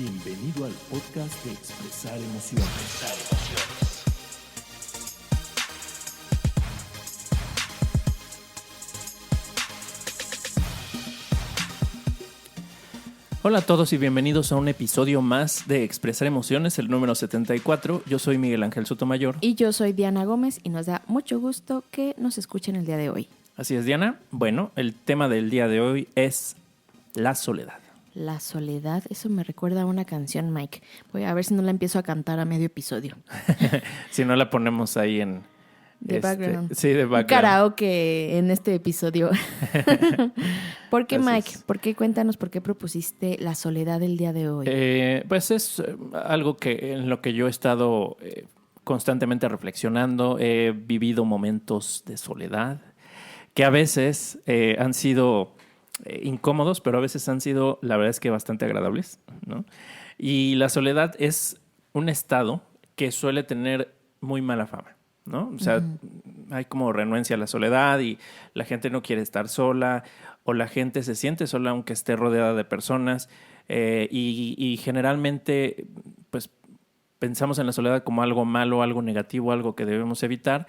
Bienvenido al podcast de Expresar Emociones. Hola a todos y bienvenidos a un episodio más de Expresar Emociones, el número 74. Yo soy Miguel Ángel Sotomayor. Y yo soy Diana Gómez y nos da mucho gusto que nos escuchen el día de hoy. Así es, Diana. Bueno, el tema del día de hoy es la soledad. La soledad, eso me recuerda a una canción, Mike. Voy a ver si no la empiezo a cantar a medio episodio. Si no la ponemos ahí en... De background. Sí, de background. Un karaoke en este episodio. ¿Por qué, Mike? ¿Por qué? Cuéntanos por qué propusiste la soledad el día de hoy. Pues es algo en lo que yo he estado constantemente reflexionando. He vivido momentos de soledad que a veces han sido incómodos, pero a veces han sido, la verdad es que bastante agradables, ¿no? Y la soledad es un estado que suele tener muy mala fama, ¿no? O sea, hay como renuencia a la soledad y la gente no quiere estar sola o la gente se siente sola aunque esté rodeada de personas y generalmente pues pensamos en la soledad como algo malo, algo negativo, algo que debemos evitar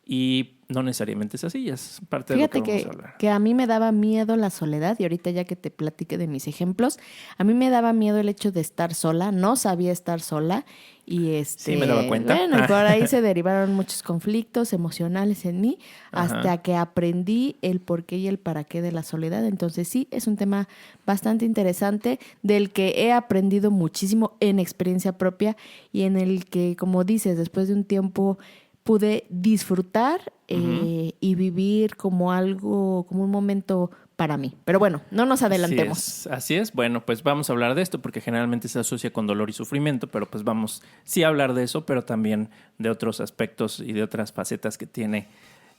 y no necesariamente es así, es parte de lo que vamos a hablar. Que a mí me daba miedo la soledad y ahorita ya que te platique de mis ejemplos, a mí me daba miedo el hecho de estar sola, no sabía estar sola y sí, me daba cuenta. Bueno, y por ahí se derivaron muchos conflictos emocionales en mí hasta que aprendí el porqué y el para qué de la soledad. Entonces sí, es un tema bastante interesante del que he aprendido muchísimo en experiencia propia y en el que, como dices, después de un tiempo pude disfrutar y vivir como algo, como un momento para mí. Pero bueno, no nos adelantemos. Así es. Bueno, pues vamos a hablar de esto porque generalmente se asocia con dolor y sufrimiento, pero pues vamos sí a hablar de eso, pero también de otros aspectos y de otras facetas que tiene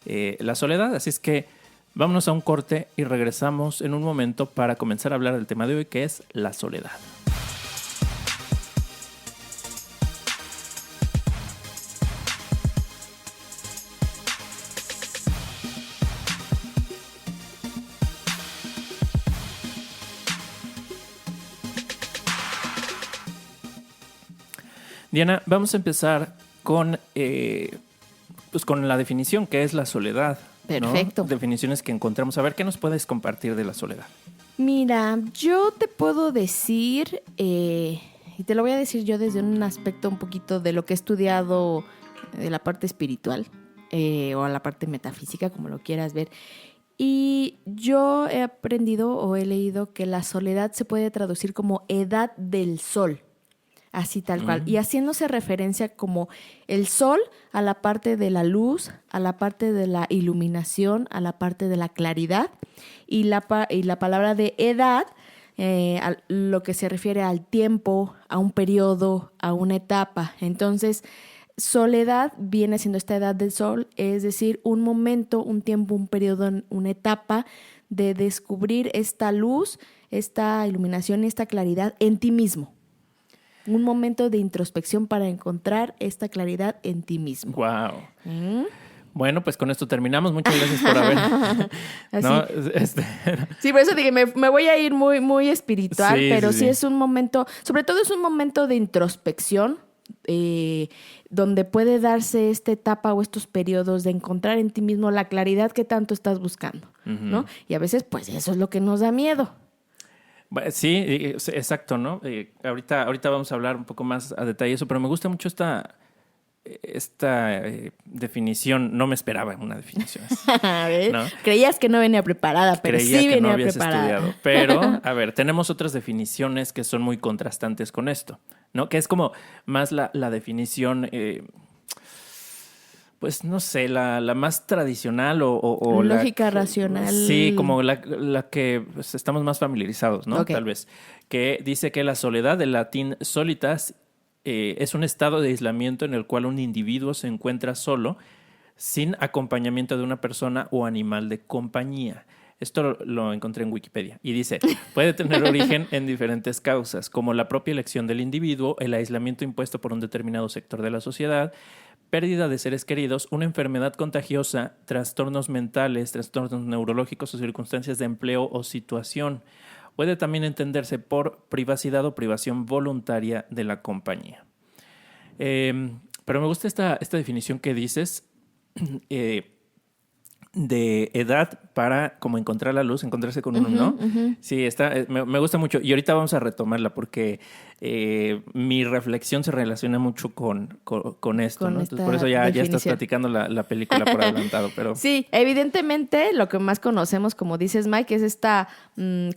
la soledad. Así es que vámonos a un corte y regresamos en un momento para comenzar a hablar del tema de hoy, que es la soledad. Diana, vamos a empezar con la definición, que es la soledad. Perfecto. ¿No? Definiciones que encontramos. A ver, ¿qué nos puedes compartir de la soledad? Mira, yo te puedo decir, y te lo voy a decir yo desde un aspecto un poquito de lo que he estudiado de la parte espiritual o a la parte metafísica, como lo quieras ver. Y yo he aprendido o he leído que la soledad se puede traducir como edad del sol. Así tal cual. Y haciéndose referencia como el sol a la parte de la luz, a la parte de la iluminación, a la parte de la claridad. Y la palabra de edad, a lo que se refiere al tiempo, a un periodo, a una etapa. Entonces, soledad viene siendo esta edad del sol, es decir, un momento, un tiempo, un periodo, una etapa de descubrir esta luz, esta iluminación, esta claridad en ti mismo. Un momento de introspección para encontrar esta claridad en ti mismo. Wow. Bueno, pues con esto terminamos. Muchas gracias por haber... ¿no? Sí, por eso dije, me voy a ir muy, muy espiritual, pero sí es un momento, sobre todo es un momento de introspección, donde puede darse esta etapa o estos periodos de encontrar en ti mismo la claridad que tanto estás buscando, ¿no? Y a veces, pues eso es lo que nos da miedo. Sí, exacto, ¿no? Ahorita vamos a hablar un poco más a detalle de eso, pero me gusta mucho esta definición. No me esperaba una definición así, ¿no? Creías que no venía preparada, pero Creía sí que venía no habías preparada. Estudiado. Pero, a ver, tenemos otras definiciones que son muy contrastantes con esto, ¿no? Que es como más la definición... pues no sé, la más tradicional o lógica racional. Sí, como la que pues, estamos más familiarizados, ¿no? Okay. Tal vez. Que dice que la soledad, del latín solitas, es un estado de aislamiento en el cual un individuo se encuentra solo, sin acompañamiento de una persona o animal de compañía. Esto lo encontré en Wikipedia y dice, puede tener origen en diferentes causas, como la propia elección del individuo, el aislamiento impuesto por un determinado sector de la sociedad, pérdida de seres queridos, una enfermedad contagiosa, trastornos mentales, trastornos neurológicos o circunstancias de empleo o situación. puede también entenderse por privacidad o privación voluntaria de la compañía. Pero me gusta esta definición que dices de edad para como encontrar la luz, encontrarse con uno, ¿no? Sí, me gusta mucho. Y ahorita vamos a retomarla porque mi reflexión se relaciona mucho con esto, ¿no? Entonces, por eso ya estás platicando la película por adelantado. Pero... Sí, evidentemente lo que más conocemos, como dices, Mike, es esta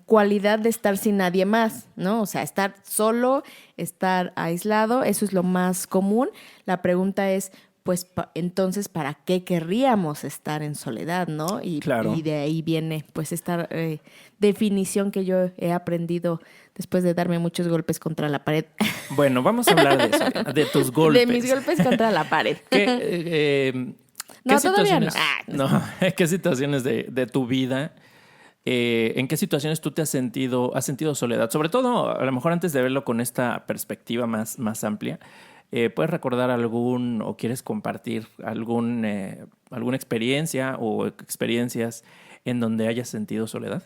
cualidad de estar sin nadie más, ¿no? O sea, estar solo, estar aislado, eso es lo más común. La pregunta es, pues entonces, ¿para qué querríamos estar en soledad, no? Claro. Y de ahí viene, pues, esta definición que yo he aprendido después de darme muchos golpes contra la pared. Bueno, vamos a hablar de eso, de tus golpes. De mis golpes contra la pared. ¿Qué situaciones, ¿qué situaciones de tu vida, en qué situaciones tú te has sentido soledad? Sobre todo, a lo mejor antes de verlo con esta perspectiva más amplia, ¿puedes recordar o quieres compartir alguna experiencia o experiencias en donde hayas sentido soledad?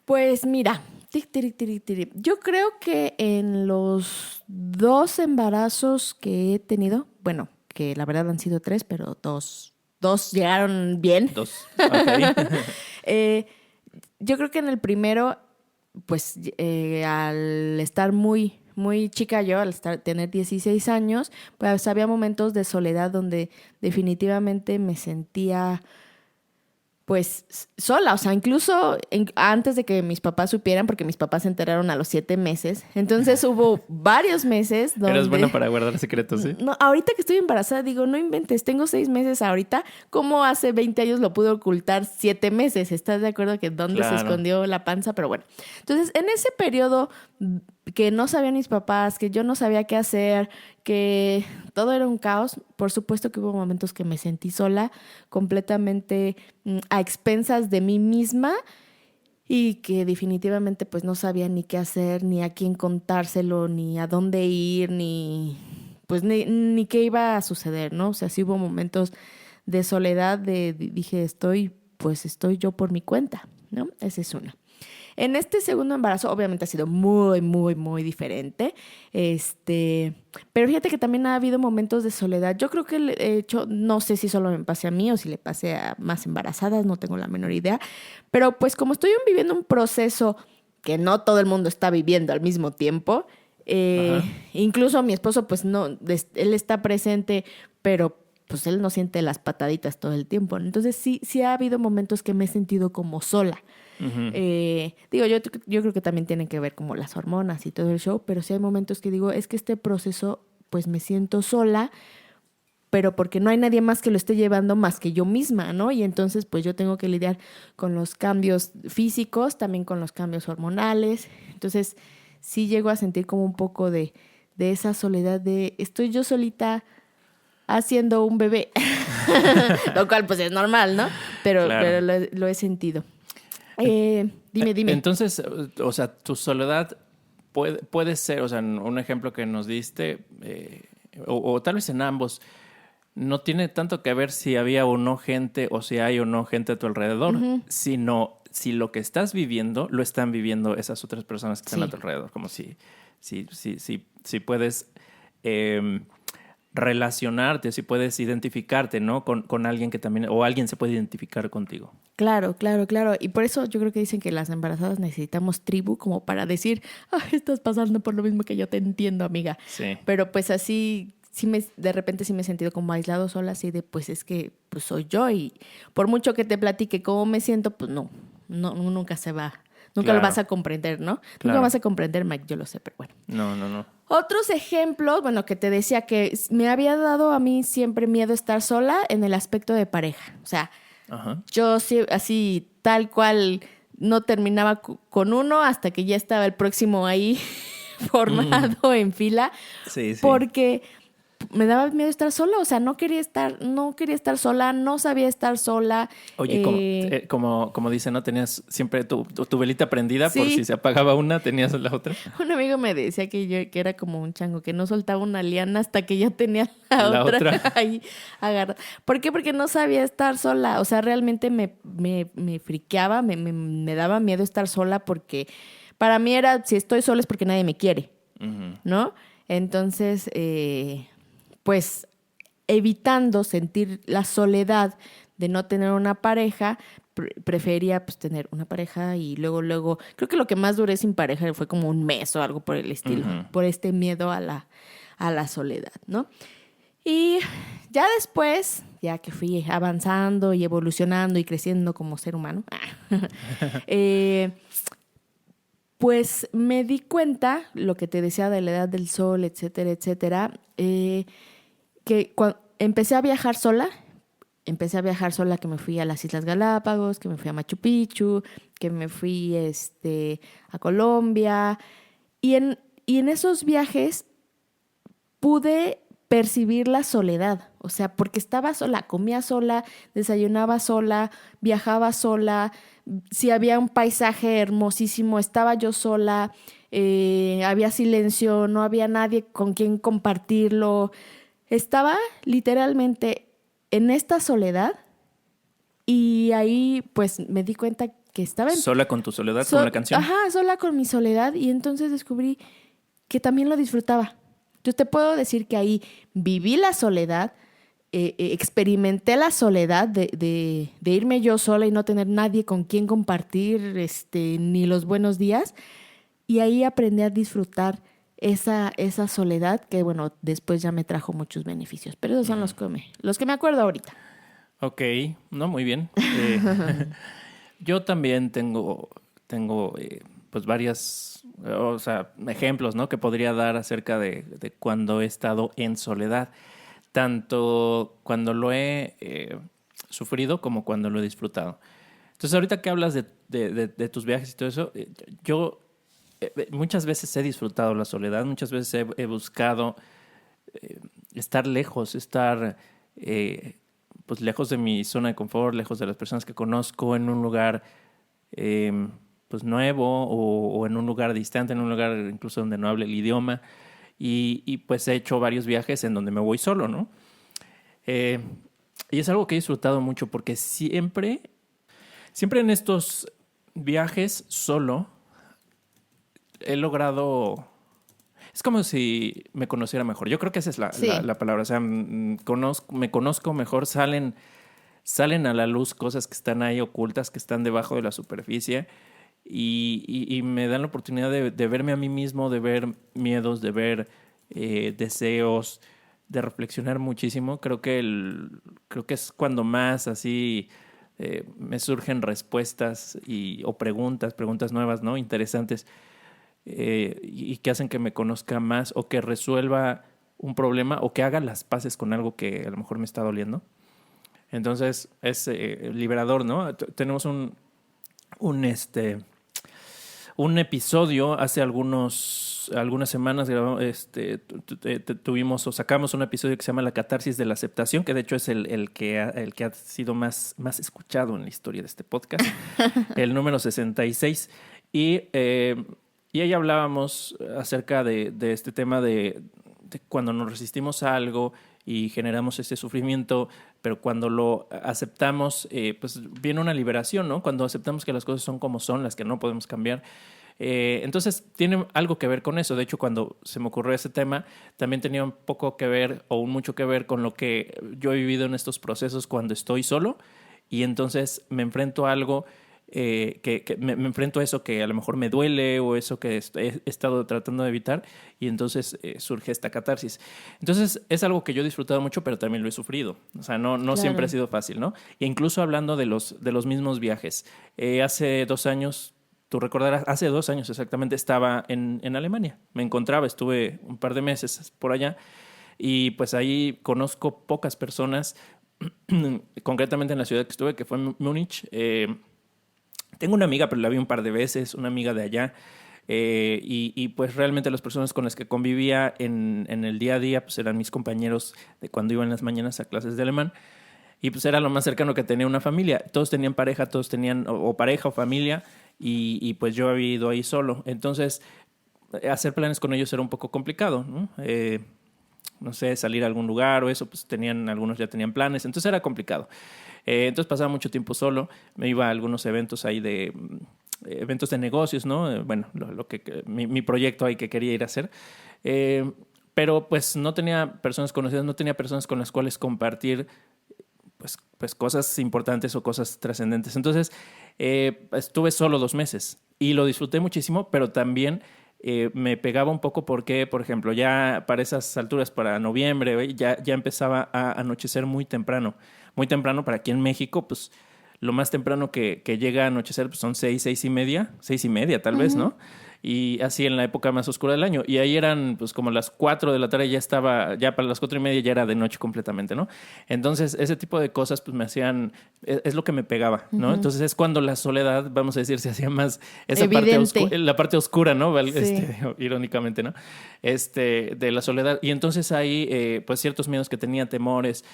Pues mira, yo creo que en los 2 embarazos que he tenido, bueno, que la verdad han sido 3, pero dos llegaron bien. 2, ok. Yo creo que en el primero, pues al estar muy chica yo, al tener 16 años, pues había momentos de soledad donde definitivamente me sentía pues sola, o sea, incluso antes de que mis papás supieran, porque mis papás se enteraron a los 7 meses, entonces hubo varios meses donde... Eres buena para guardar secretos, ¿sí? No, ahorita que estoy embarazada digo, no inventes, tengo 6 meses ahorita, ¿cómo hace 20 años lo pude ocultar 7 meses? ¿Estás de acuerdo que dónde se escondió la panza? Pero bueno, entonces en ese periodo que no sabían mis papás, que yo no sabía qué hacer, que todo era un caos, por supuesto que hubo momentos que me sentí sola, completamente a expensas de mí misma y que definitivamente pues no sabía ni qué hacer, ni a quién contárselo, ni a dónde ir, ni ni qué iba a suceder, ¿no? O sea, sí hubo momentos de soledad, dije, estoy yo por mi cuenta, ¿no? Esa es una. En este segundo embarazo, obviamente ha sido muy diferente. Pero fíjate que también ha habido momentos de soledad. Yo creo que he hecho, no sé si solo me pase a mí o si le pase a más embarazadas, no tengo la menor idea. Pero pues como estoy viviendo un proceso que no todo el mundo está viviendo al mismo tiempo, incluso mi esposo, pues no, él está presente, pero pues él no siente las pataditas todo el tiempo. Entonces sí ha habido momentos que me he sentido como sola. Uh-huh. Yo creo que también tienen que ver como las hormonas y todo el show, pero sí hay momentos que digo, es que este proceso pues me siento sola, pero porque no hay nadie más que lo esté llevando más que yo misma, ¿no? Y entonces pues yo tengo que lidiar con los cambios físicos, también con los cambios hormonales. Entonces sí llego a sentir como un poco de esa soledad de estoy yo solita haciendo un bebé, lo cual pues es normal, ¿no? Pero lo he sentido. Dime. Entonces, o sea, tu soledad puede ser, o sea, un ejemplo que nos diste, o tal vez en ambos, no tiene tanto que ver si había o no gente, o si hay o no gente a tu alrededor, uh-huh, sino si lo que estás viviendo, lo están viviendo esas otras personas que están a tu alrededor, como si puedes relacionarte, si puedes identificarte, ¿no? Con alguien que también, o alguien se puede identificar contigo. Claro. Y por eso yo creo que dicen que las embarazadas necesitamos tribu como para decir, estás pasando por lo mismo que yo, te entiendo, amiga. Sí. Pero pues así, de repente sí me he sentido como aislado, sola, así de, pues es que pues soy yo y por mucho que te platique cómo me siento, pues no, nunca se va. Nunca lo vas a comprender, ¿no? Claro. Nunca vas a comprender, Mike, yo lo sé, pero bueno. No. Otros ejemplos, bueno, que te decía que me había dado a mí siempre miedo estar sola en el aspecto de pareja. O sea, uh-huh, yo sí, así tal cual no terminaba con uno hasta que ya estaba el próximo ahí formado en fila. Sí. Porque me daba miedo estar sola, o sea, no quería estar sola, no sabía estar sola. Oye, como dice, ¿no? Tenías siempre tu velita prendida por Sí. si se apagaba una, tenías la otra. Un amigo me decía que era como un chango, que no soltaba una liana hasta que ya tenía la La otra otra. ahí agarrada. ¿Por qué? Porque no sabía estar sola. O sea, realmente me friqueaba, me daba miedo estar sola porque para mí era, si estoy sola es porque nadie me quiere, Ujú. ¿no? Entonces, pues evitando sentir la soledad de no tener una pareja, prefería pues tener una pareja y luego, creo que lo que más duré sin pareja fue como un mes o algo por el estilo, Ujú. por este miedo a la soledad, ¿no? Y ya después, ya que fui avanzando y evolucionando y creciendo como ser humano, eh, pues me di cuenta, lo que te decía de la edad del sol, etcétera, etcétera, que cuando empecé a viajar sola, que me fui a las Islas Galápagos, que me fui a Machu Picchu, que me fui a Colombia. Y en esos viajes pude percibir la soledad, o sea, porque estaba sola, comía sola, desayunaba sola, viajaba sola, si había un paisaje hermosísimo, estaba yo sola, había silencio, no había nadie con quien compartirlo. Estaba literalmente en esta soledad y ahí pues me di cuenta que estaba Sola con tu soledad, como la canción. ajá, sola con mi soledad y entonces descubrí que también lo disfrutaba. Yo te puedo decir que ahí viví la soledad, experimenté la soledad de irme yo sola y no tener nadie con quien compartir ni los buenos días. Y ahí aprendí a disfrutar esa soledad que, bueno, después ya me trajo muchos beneficios. Pero esos son los que me acuerdo ahorita. Ok, no, muy bien. Yo también tengo pues varias, o sea, ejemplos, ¿no? Que podría dar acerca de cuando he estado en soledad, tanto cuando lo he sufrido como cuando lo he disfrutado. Entonces, ahorita que hablas de tus viajes y todo eso, yo muchas veces he disfrutado la soledad, muchas veces he buscado estar lejos, estar pues lejos de mi zona de confort, lejos de las personas que conozco, en un lugar pues nuevo o en un lugar distante, en un lugar incluso donde no hable el idioma. Y pues he hecho varios viajes en donde me voy solo, ¿no? Eh, y es algo que he disfrutado mucho porque siempre en estos viajes solo he logrado. Es como si me conociera mejor. Yo creo que esa es Sí, la palabra. O sea, me conozco mejor, salen a la luz cosas que están ahí ocultas, que están debajo de la superficie y me dan la oportunidad de verme a mí mismo, de ver miedos, de ver deseos, de reflexionar muchísimo. Creo que es cuando más así me surgen respuestas o preguntas nuevas, ¿no? Interesantes y que hacen que me conozca más o que resuelva un problema o que haga las paces con algo que a lo mejor me está doliendo. Entonces es liberador, ¿no? Tenemos un, este, un episodio hace algunas semanas tuvimos o sacamos un episodio que se llama La catarsis de la aceptación, que de hecho es el que ha sido más escuchado en la historia de este podcast, el número 66. Y ahí hablábamos acerca de este tema de cuando nos resistimos a algo y generamos ese sufrimiento, pero cuando lo aceptamos, pues viene una liberación, ¿no? Cuando aceptamos que las cosas son como son, las que no podemos cambiar. Entonces tiene algo que ver con eso. De hecho, cuando se me ocurrió ese tema, también tenía un poco que ver o mucho que ver con lo que yo he vivido en estos procesos cuando estoy solo y entonces me enfrento a algo que me enfrento a eso que a lo mejor me duele o eso que he estado tratando de evitar y entonces surge esta catarsis. Entonces es algo que yo he disfrutado mucho, pero también lo he sufrido. O sea, no siempre ha claro. sido fácil, ¿no? E incluso hablando de los mismos viajes. Hace 2 años, tú recordarás, hace 2 años exactamente estaba en Alemania. Me encontraba, estuve un par de meses por allá y pues ahí conozco pocas personas, concretamente en la ciudad que estuve, que fue Múnich. Tengo una amiga, pero la vi un par de veces, una amiga de allá. y pues realmente las personas con las que convivía en el día a día pues eran mis compañeros de cuando iba en las mañanas a clases de alemán. Y pues era lo más cercano que tenía una familia. Todos tenían pareja, todos tenían o pareja o familia, y pues yo había ido ahí solo. Entonces, hacer planes con ellos era un poco complicado, ¿no? No sé, salir a algún lugar o eso, pues algunos ya tenían planes, entonces era complicado. Entonces pasaba mucho tiempo solo, me iba a algunos eventos ahí eventos de negocios, ¿no? Bueno, mi proyecto ahí que quería ir a hacer. Pero pues no tenía personas conocidas, no tenía personas con las cuales compartir pues cosas importantes o cosas trascendentes. Entonces, estuve solo 2 meses y lo disfruté muchísimo, pero también me pegaba un poco porque, por ejemplo, ya para esas alturas, para noviembre, ya empezaba a anochecer muy temprano. Muy temprano para aquí en México, pues lo más temprano que llega a anochecer pues, son 6:30 tal vez, ¿no? Y así en la época más oscura del año. Y ahí eran pues como las 4 de la tarde, ya para las 4:30 ya era de noche completamente, ¿no? Entonces ese tipo de cosas pues me hacían, es lo que me pegaba, ¿no? Entonces es cuando la soledad, vamos a decir, se hacía más, esa parte la parte oscura, ¿no? Sí. Irónicamente, ¿no? De la soledad. Y entonces ahí pues ciertos miedos que tenía, temores,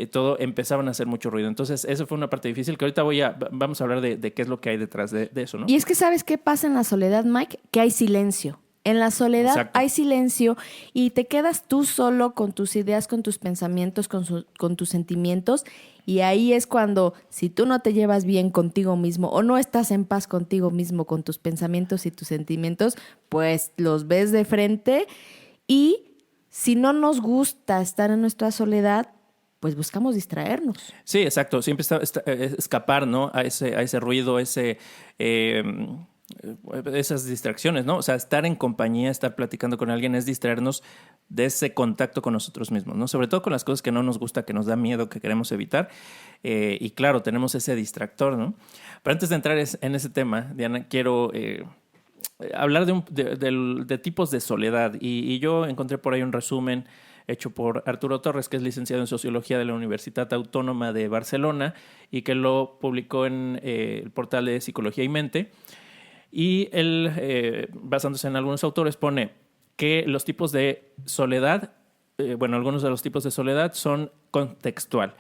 todo empezaban a hacer mucho ruido. Entonces eso fue una parte difícil que ahorita vamos a hablar de qué es lo que hay detrás de eso, ¿no? Y es que ¿sabes qué pasa en la soledad, Mike? Que hay silencio. En la soledad Exacto. hay silencio y te quedas tú solo con tus ideas, con tus pensamientos, con tus sentimientos. Y ahí es cuando, si tú no te llevas bien contigo mismo o no estás en paz contigo mismo, con tus pensamientos y tus sentimientos, pues los ves de frente. Y si no nos gusta estar en nuestra soledad, pues buscamos distraernos. Sí, exacto. Siempre escapar, ¿no? A ese ruido, esas distracciones, ¿no? O sea, estar en compañía, estar platicando con alguien es distraernos de ese contacto con nosotros mismos, ¿no? Sobre todo con las cosas que no nos gusta, que nos da miedo, que queremos evitar. Y claro, tenemos ese distractor, ¿no? Pero antes de entrar en ese tema, Diana, quiero hablar de tipos de soledad. Y yo encontré por ahí un resumen hecho por Arturo Torres, que es licenciado en Sociología de la Universitat Autónoma de Barcelona y que lo publicó en el portal de Psicología y Mente. Y él, basándose en algunos autores, pone que los tipos de soledad, algunos de los tipos de soledad son contextual.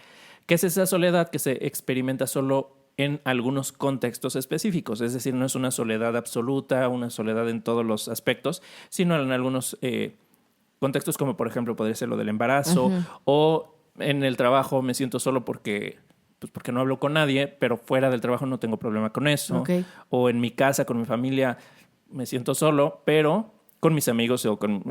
¿Qué es esa soledad que se experimenta solo en algunos contextos específicos? Es decir, no es una soledad absoluta, una soledad en todos los aspectos, sino en algunos contextos como, por ejemplo, podría ser lo del embarazo o en el trabajo me siento solo porque no hablo con nadie, pero fuera del trabajo no tengo problema con eso. Okay. O en mi casa, con mi familia, me siento solo, pero con mis amigos o con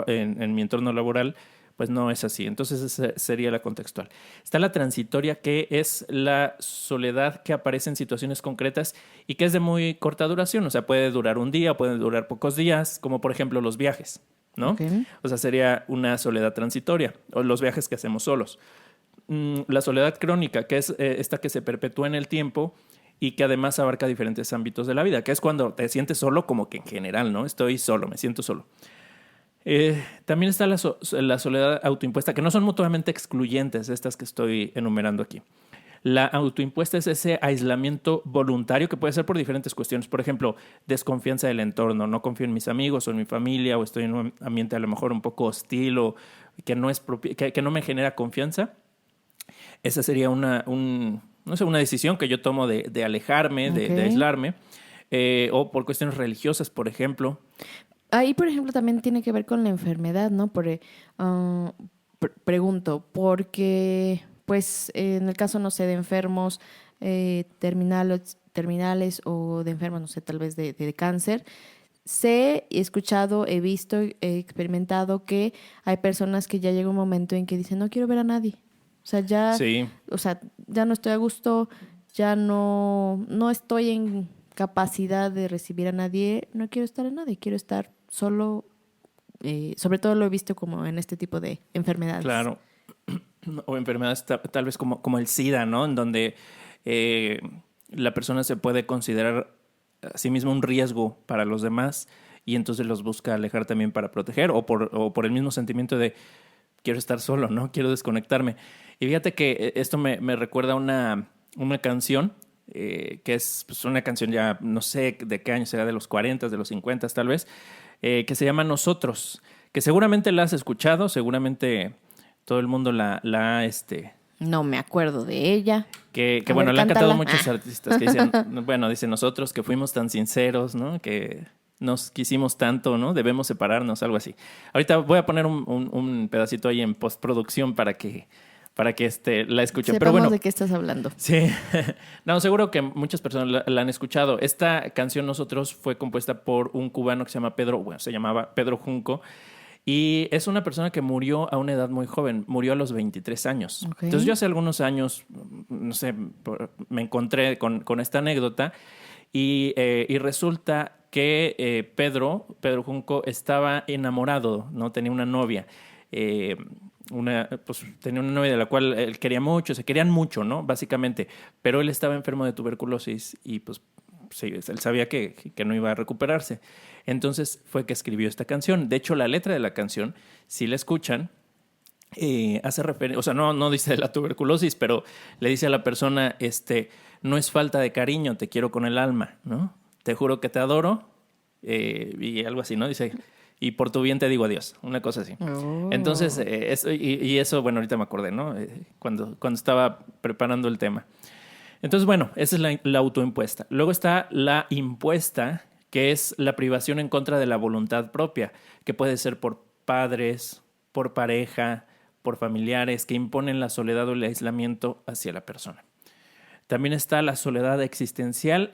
en mi entorno laboral, pues no es así. Entonces esa sería la contextual. Está la transitoria, que es la soledad que aparece en situaciones concretas y que es de muy corta duración. O sea, puede durar un día, puede durar pocos días, como por ejemplo los viajes, ¿no? Okay. O sea, sería una soledad transitoria, o los viajes que hacemos solos. La soledad crónica, que es esta que se perpetúa en el tiempo y que además abarca diferentes ámbitos de la vida, que es cuando te sientes solo, como que en general, ¿no? Estoy solo, me siento solo. También está la soledad autoimpuesta, que no son mutuamente excluyentes, estas que estoy enumerando aquí. La autoimpuesta es ese aislamiento voluntario que puede ser por diferentes cuestiones. Por ejemplo, desconfianza del entorno. No confío en mis amigos o en mi familia, o estoy en un ambiente a lo mejor un poco hostil o que no me genera confianza. Esa sería una decisión que yo tomo de alejarme, de aislarme, o por cuestiones religiosas, por ejemplo. Ahí, por ejemplo, también tiene que ver con la enfermedad, ¿no? Pregunto, porque, pues, en el caso, no sé, de enfermos terminales o de enfermos, no sé, tal vez de cáncer, he escuchado, he visto, he experimentado que hay personas que ya llega un momento en que dicen, no quiero ver a nadie. O sea, Sí. Ya no estoy a gusto, ya no estoy en capacidad de recibir a nadie, no quiero estar en nadie, quiero estar solo. Sobre todo lo he visto como en este tipo de enfermedades. Claro. O enfermedades tal vez como el SIDA, ¿no? En donde la persona se puede considerar a sí misma un riesgo para los demás y entonces los busca alejar también para proteger o por el mismo sentimiento de quiero estar solo, ¿no? Quiero desconectarme. Y fíjate que esto me recuerda una canción que es pues, una canción ya, no sé de qué año será, de los 40, de los 50 tal vez, que se llama Nosotros, que seguramente la has escuchado, seguramente todo el mundo la ha... No me acuerdo de ella. Que A bueno, ver, la han cantado cántala. muchos artistas que dicen, bueno, dicen nosotros que fuimos tan sinceros, ¿no? Que nos quisimos tanto, ¿no? Debemos separarnos, algo así. Ahorita voy a poner un pedacito ahí en postproducción para que la escuchen. Sepamos Pero bueno, de qué estás hablando. sí. No, seguro que muchas personas la han escuchado. Esta canción Nosotros fue compuesta por un cubano que se llamaba Pedro Junco. Y es una persona que murió a una edad muy joven, murió a los 23 años. Ok. Entonces yo hace algunos años, no sé, me encontré con esta anécdota y resulta que Pedro Junco estaba enamorado, ¿no? Tenía una novia. Tenía una novia de la cual él quería mucho, se querían mucho, ¿no? Básicamente. Pero él estaba enfermo de tuberculosis y pues sí, él sabía que no iba a recuperarse. Entonces fue que escribió esta canción. De hecho, la letra de la canción, si la escuchan, hace referencia, o sea, no dice de la tuberculosis, pero le dice a la persona, no es falta de cariño, te quiero con el alma, ¿no? Te juro que te adoro, y algo así, ¿no? Dice, y por tu bien te digo adiós, una cosa así. Oh. Entonces, eso, bueno, ahorita me acordé, ¿no? Cuando estaba preparando el tema. Entonces, bueno, esa es la autoimpuesta. Luego está la impuesta, que es la privación en contra de la voluntad propia, que puede ser por padres, por pareja, por familiares, que imponen la soledad o el aislamiento hacia la persona. También está la soledad existencial,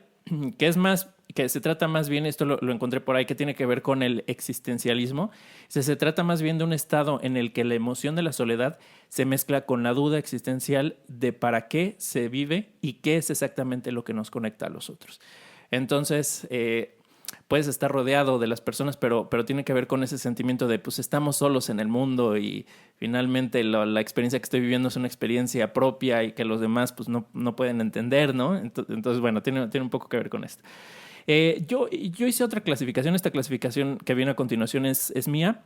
que se trata más bien, esto lo encontré por ahí, que tiene que ver con el existencialismo. Se trata más bien de un estado en el que la emoción de la soledad se mezcla con la duda existencial de para qué se vive y qué es exactamente lo que nos conecta a los otros. Entonces, puedes estar rodeado de las personas, pero tiene que ver con ese sentimiento de pues estamos solos en el mundo y finalmente la experiencia que estoy viviendo es una experiencia propia y que los demás pues no pueden entender, ¿no? Entonces, bueno, tiene un poco que ver con esto. Yo hice otra clasificación. Esta clasificación que viene a continuación es mía.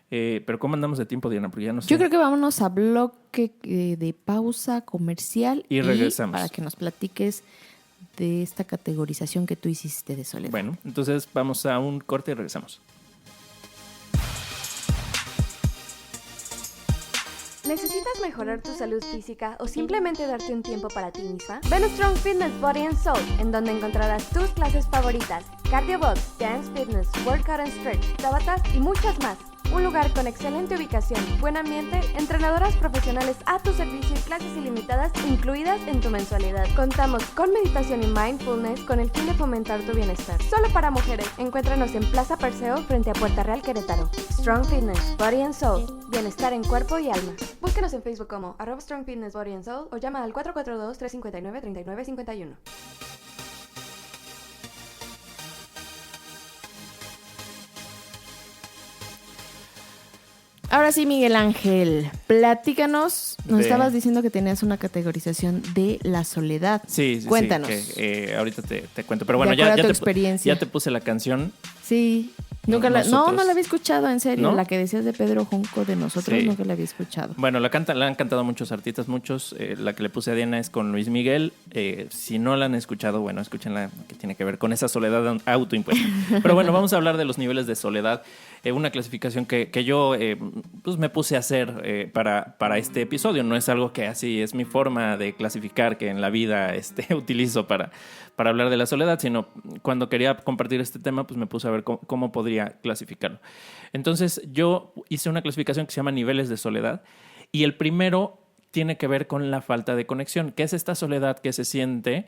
Pero ¿cómo andamos de tiempo, Diana? Porque ya no sé. Yo creo que vámonos a bloque de pausa comercial Y regresamos. para que nos platiques de esta categorización que tú hiciste de soledad. Bueno, entonces vamos a un corte y regresamos. ¿Necesitas mejorar tu salud física o simplemente darte un tiempo para ti misma? Ven a Strong Fitness Body and Soul, en donde encontrarás tus clases favoritas: Cardio Box, Dance Fitness, Workout and Stretch, Tabata y muchas más. Un lugar con excelente ubicación, buen ambiente, entrenadoras profesionales a tu servicio y clases ilimitadas incluidas en tu mensualidad. Contamos con meditación y mindfulness con el fin de fomentar tu bienestar. Solo para mujeres. Encuéntranos en Plaza Perseo frente a Puerta Real, Querétaro. Strong Fitness Body and Soul. Bienestar en cuerpo y alma. Búsquenos en Facebook como @Strong Fitness Body and Soul o llama al 442-359-3951. Ahora sí, Miguel Ángel, platícanos. Nos estabas diciendo que tenías una categorización de la soledad. Sí. Cuéntanos. Que, ahorita te cuento. Pero bueno, De acuerdo a tu ya experiencia. te puse la canción. Sí. No la había escuchado, en serio. ¿No? La que decías de Pedro Junco de nosotros, Sí. nunca la había escuchado. Bueno, la han cantado muchos artistas, muchos. La que le puse a Diana es con Luis Miguel. Si no la han escuchado, bueno, escúchenla, que tiene que ver con esa soledad autoimpuesta. Pero bueno, vamos a hablar de los niveles de soledad. Una clasificación que yo pues me puse a hacer para este episodio. No es algo que así es mi forma de clasificar que en la vida utilizo para hablar de la soledad, sino cuando quería compartir este tema, pues me puse a ver cómo podría clasificarlo. Entonces yo hice una clasificación que se llama niveles de soledad y el primero tiene que ver con la falta de conexión, que es esta soledad que se siente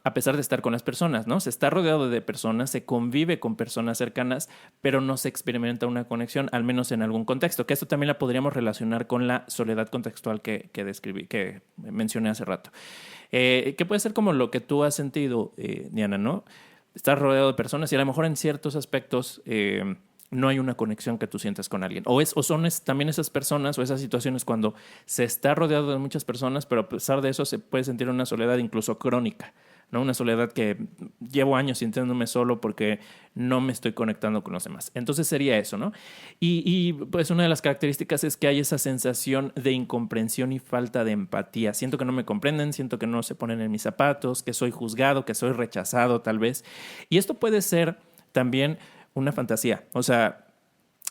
a pesar de estar con las personas, ¿no? Se está rodeado de personas, se convive con personas cercanas, pero no se experimenta una conexión, al menos en algún contexto, que esto también la podríamos relacionar con la soledad contextual que describí, que mencioné hace rato. Que puede ser como lo que tú has sentido, Diana, ¿no? Estás rodeado de personas y a lo mejor en ciertos aspectos no hay una conexión que tú sientas con alguien. O son también esas personas o esas situaciones cuando se está rodeado de muchas personas, pero a pesar de eso se puede sentir una soledad incluso crónica, ¿no? Una soledad que llevo años sintiéndome solo porque no me estoy conectando con los demás. Entonces sería eso, ¿no? Y pues una de las características es que hay esa sensación de incomprensión y falta de empatía. Siento que no me comprenden, siento que no se ponen en mis zapatos, que soy juzgado, que soy rechazado tal vez. Y esto puede ser también una fantasía. O sea,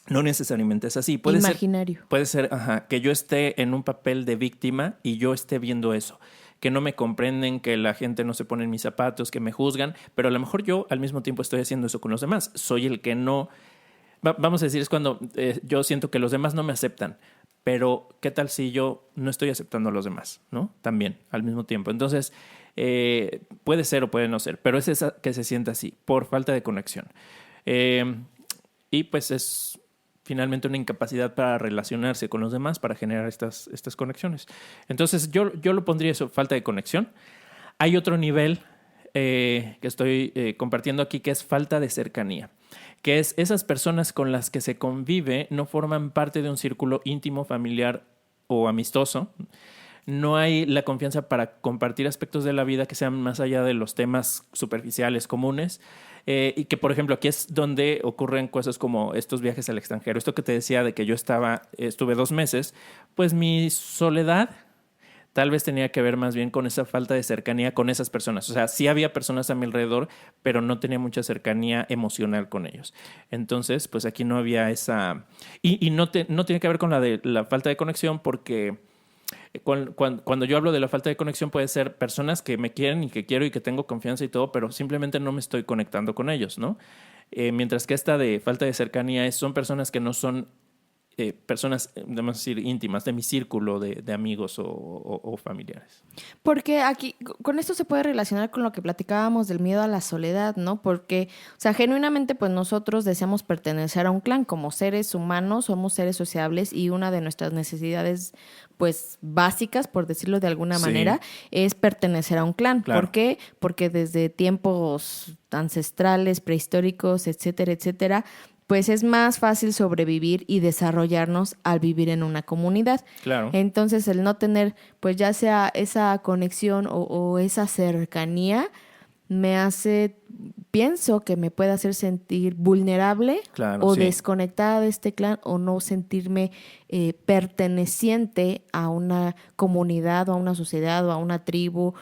no necesariamente es así. Imaginario. Puede ser que yo esté en un papel de víctima y yo esté viendo eso. Que no me comprenden, que la gente no se pone en mis zapatos, que me juzgan, pero a lo mejor yo al mismo tiempo estoy haciendo eso con los demás. Soy el que no... Vamos a decir, es cuando yo siento que los demás no me aceptan, pero ¿qué tal si yo no estoy aceptando a los demás, ¿no? También, al mismo tiempo. Entonces, puede ser o puede no ser, pero es esa que se siente así, por falta de conexión. Y pues es finalmente una incapacidad para relacionarse con los demás, para generar estas conexiones. Entonces yo lo pondría eso, falta de conexión. Hay otro nivel que estoy compartiendo aquí, que es falta de cercanía, que es esas personas con las que se convive no forman parte de un círculo íntimo, familiar o amistoso. No hay la confianza para compartir aspectos de la vida que sean más allá de los temas superficiales comunes. Y que, por ejemplo, aquí es donde ocurren cosas como estos viajes al extranjero. Esto que te decía de que yo estuve 2 meses, pues mi soledad tal vez tenía que ver más bien con esa falta de cercanía con esas personas. O sea, sí había personas a mi alrededor, pero no tenía mucha cercanía emocional con ellos. Entonces, pues aquí no había esa... Y no tiene que ver con la falta de conexión, porque... Cuando yo hablo de la falta de conexión, puede ser personas que me quieren y que quiero y que tengo confianza y todo, pero simplemente no me estoy conectando con ellos, ¿no? Mientras que esta de falta de cercanía son personas que no son personas, vamos a decir, íntimas, de mi círculo de amigos o familiares. Porque aquí, con esto se puede relacionar con lo que platicábamos del miedo a la soledad, ¿no? Porque, o sea, genuinamente, pues nosotros deseamos pertenecer a un clan. Como seres humanos, somos seres sociables y una de nuestras necesidades, pues, básicas, por decirlo de alguna manera, es pertenecer a un clan. Claro. ¿Por qué? Porque desde tiempos ancestrales, prehistóricos, etcétera, etcétera, pues es más fácil sobrevivir y desarrollarnos al vivir en una comunidad. Claro. Entonces, el no tener, pues ya sea esa conexión o esa cercanía, pienso que me puede hacer sentir vulnerable o desconectada de este clan, o no sentirme perteneciente a una comunidad o a una sociedad o a una tribu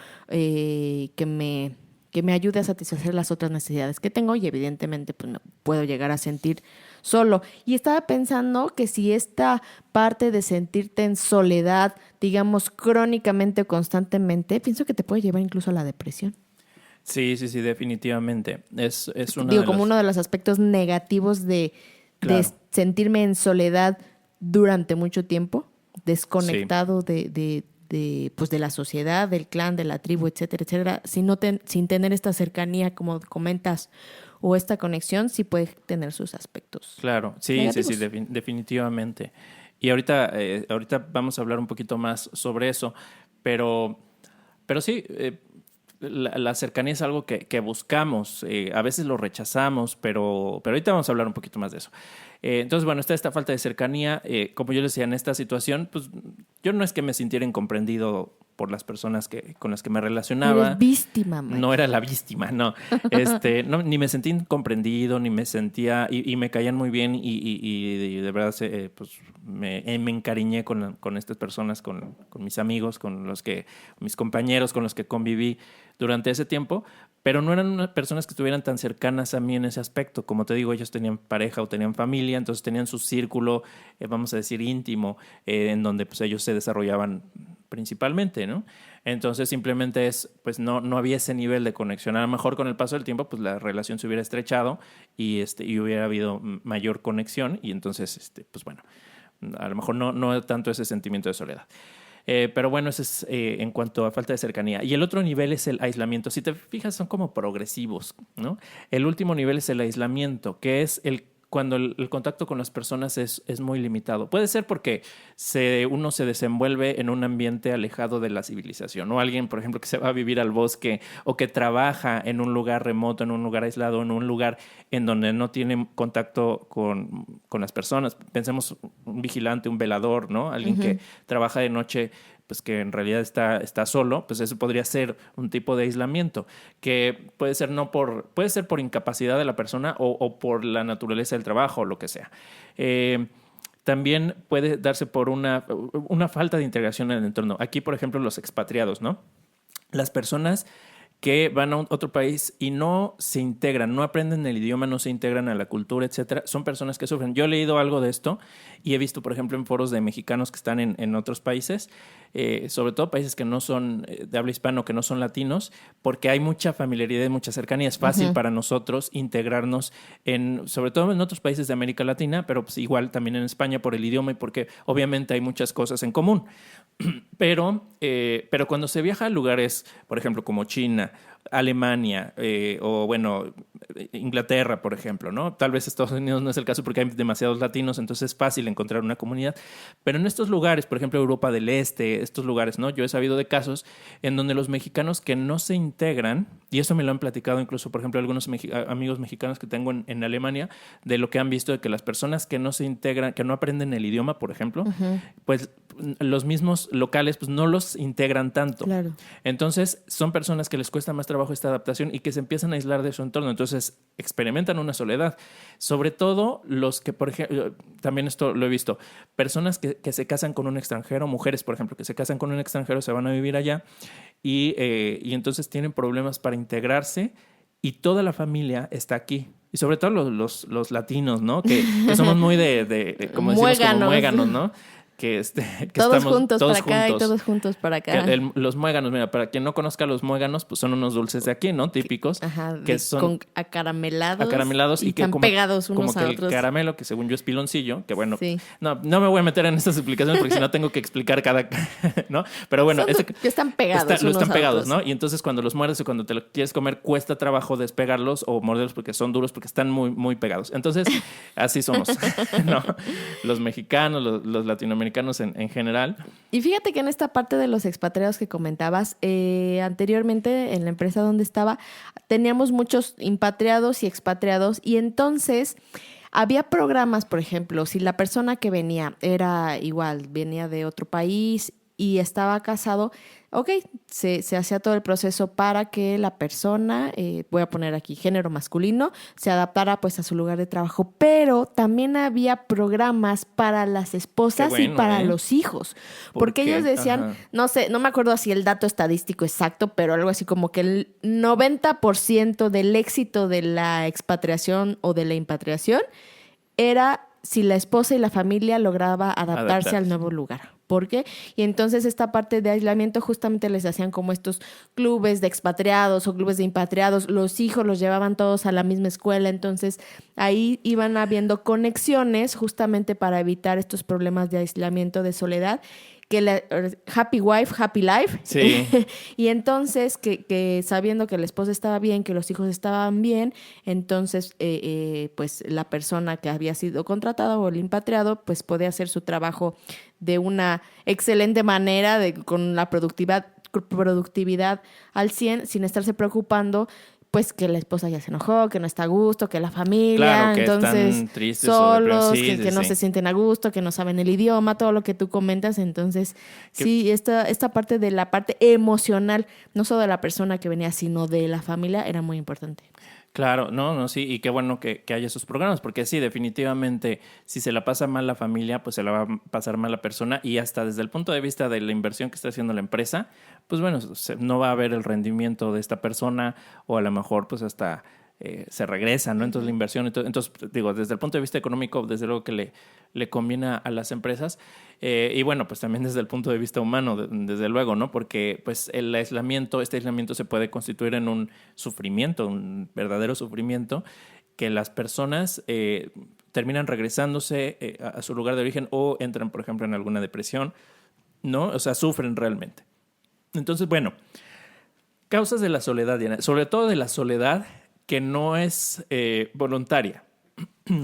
que me ayude a satisfacer las otras necesidades que tengo, y evidentemente pues me puedo llegar a sentir solo. Y estaba pensando que si esta parte de sentirte en soledad, digamos, crónicamente o constantemente, pienso que te puede llevar incluso a la depresión. Sí, definitivamente. Es como uno de los aspectos negativos de sentirme en soledad durante mucho tiempo, desconectado de la sociedad, del clan, de la tribu, etcétera, etcétera, sin tener esta cercanía, como comentas, o esta conexión, sí puede tener sus aspectos. Claro, sí, definitivamente. Y ahorita vamos a hablar un poquito más sobre eso, pero sí, la cercanía es algo que buscamos, a veces lo rechazamos, pero ahorita vamos a hablar un poquito más de eso. Entonces, bueno, está esta falta de cercanía. Como yo les decía, en esta situación, pues yo no es que me sintiera incomprendido por las personas con las que me relacionaba. Eres víctima, Mike. No era la víctima, no. No, ni me sentí incomprendido, ni me sentía... Y me caían muy bien y de verdad pues me encariñé con estas personas, con mis amigos, mis compañeros con los que conviví durante ese tiempo, pero no eran unas personas que estuvieran tan cercanas a mí en ese aspecto. Como te digo, ellos tenían pareja o tenían familia, entonces tenían su círculo, vamos a decir, íntimo, en donde pues ellos se desarrollaban principalmente, ¿no? Entonces simplemente pues no había ese nivel de conexión. A lo mejor con el paso del tiempo pues la relación se hubiera estrechado y hubiera habido mayor conexión, y entonces pues bueno, a lo mejor no tanto ese sentimiento de soledad. Pero bueno, eso es en cuanto a falta de cercanía. Y el otro nivel es el aislamiento. Si te fijas, son como progresivos, ¿no? El último nivel es el aislamiento, que es cuando el contacto con las personas es muy limitado. Puede ser porque uno se desenvuelve en un ambiente alejado de la civilización, ¿no? Alguien, por ejemplo, que se va a vivir al bosque o que trabaja en un lugar remoto, en un lugar aislado, en un lugar en donde no tiene contacto con las personas. Pensemos un vigilante, un velador, ¿no? Alguien que trabaja de noche, pues que en realidad está solo, pues eso podría ser un tipo de aislamiento, que puede ser por incapacidad de la persona o por la naturaleza del trabajo o lo que sea. También puede darse por una falta de integración en el entorno. Aquí, por ejemplo, los expatriados, ¿no? Las personas que van a otro país y no se integran, no aprenden el idioma, no se integran a la cultura, etcétera, son personas que sufren. Yo he leído algo de esto y he visto, por ejemplo, en foros de mexicanos que están en otros países, sobre todo países que no son de habla hispana, que no son latinos, porque hay mucha familiaridad y mucha cercanía. Es fácil para nosotros integrarnos, sobre todo en otros países de América Latina, pero pues igual también en España por el idioma y porque obviamente hay muchas cosas en común. Pero cuando se viaja a lugares, por ejemplo, como China, Alemania o bueno, Inglaterra, por ejemplo, ¿no? Tal vez Estados Unidos no es el caso porque hay demasiados latinos, entonces es fácil encontrar una comunidad. Pero en estos lugares, por ejemplo, Europa del Este, estos lugares, ¿no? Yo he sabido de casos en donde los mexicanos que no se integran, y eso me lo han platicado incluso, por ejemplo, algunos amigos mexicanos que tengo en Alemania, de lo que han visto de que las personas que no se integran, que no aprenden el idioma, por ejemplo, pues los mismos locales pues no los integran tanto. Claro. Entonces son personas que les cuesta más trabajo esta adaptación y que se empiezan a aislar de su entorno. Entonces experimentan una soledad. Sobre todo los que, por ejemplo, también esto lo he visto, personas que se casan con un extranjero, mujeres, por ejemplo, que se casan con un extranjero, se van a vivir allá y entonces tienen problemas para integrarse y toda la familia está aquí. Y sobre todo los latinos, ¿no? Que somos muy de como decimos, como muéganos, ¿no? Que todos estamos juntos todos para acá juntos. y todos juntos para acá. Los muéganos, mira, para quien no conozca los muéganos, pues son unos dulces de aquí, ¿no? Típicos. Ajá, que son con acaramelados. Y que están como, pegados unos como a que otros. el caramelo, que según yo es piloncillo, que bueno, sí. no me voy a meter en estas explicaciones porque si no tengo que explicar cada, ¿no? Pero bueno, que están pegados. Están pegados, ¿no? Y entonces cuando los muerdes o cuando te lo quieres comer, cuesta trabajo despegarlos o morderlos porque son duros, porque están muy, muy pegados. Entonces, así somos, ¿no? Los mexicanos, los latinoamericanos en general. Y fíjate que en esta parte de los expatriados que comentabas, anteriormente en la empresa donde estaba, teníamos muchos impatriados y expatriados y entonces había programas, por ejemplo, si la persona que venía era igual, venía de otro país y estaba casado, ok, se hacía todo el proceso para que la persona, voy a poner aquí género masculino, se adaptara pues a su lugar de trabajo, pero también había programas para las esposas y para los hijos, porque ellos decían, no sé, no me acuerdo así el dato estadístico exacto, pero algo así como que el 90% del éxito de la expatriación o de la impatriación era si la esposa y la familia lograba adaptarse al nuevo lugar. ¿Por qué? Y entonces esta parte de aislamiento justamente les hacían como estos clubes de expatriados o clubes de impatriados. Los hijos los llevaban todos a la misma escuela. Entonces ahí iban habiendo conexiones justamente para evitar estos problemas de aislamiento, de soledad. Que la happy wife, happy life. Sí. Y entonces, que sabiendo que la esposa estaba bien, que los hijos estaban bien, entonces, pues la persona que había sido contratada o el impatriado, pues podía hacer su trabajo de una excelente manera, con la productividad al 100, sin estarse preocupando, pues que la esposa ya se enojó, que no está a gusto, que la familia, claro, que entonces están tristes solos, sí, que no se sienten a gusto, que no saben el idioma, todo lo que tú comentas. Entonces, sí, esta parte de la parte emocional, no solo de la persona que venía, sino de la familia, era muy importante. Claro, no, sí, y qué bueno que haya esos programas, porque sí, definitivamente, si se la pasa mal la familia, pues se la va a pasar mal la persona y hasta desde el punto de vista de la inversión que está haciendo la empresa, pues bueno, no va a haber el rendimiento de esta persona o a lo mejor pues hasta se regresa, ¿no? Entonces la inversión, entonces digo, desde el punto de vista económico, desde luego que le conviene a las empresas y bueno, pues también desde el punto de vista humano, desde luego, ¿no? Porque pues este aislamiento se puede constituir en un sufrimiento, un verdadero sufrimiento que las personas terminan regresándose a su lugar de origen o entran, por ejemplo, en alguna depresión, ¿no? O sea, sufren realmente. Entonces, bueno, causas de la soledad, Diana, sobre todo de la soledad que no es voluntaria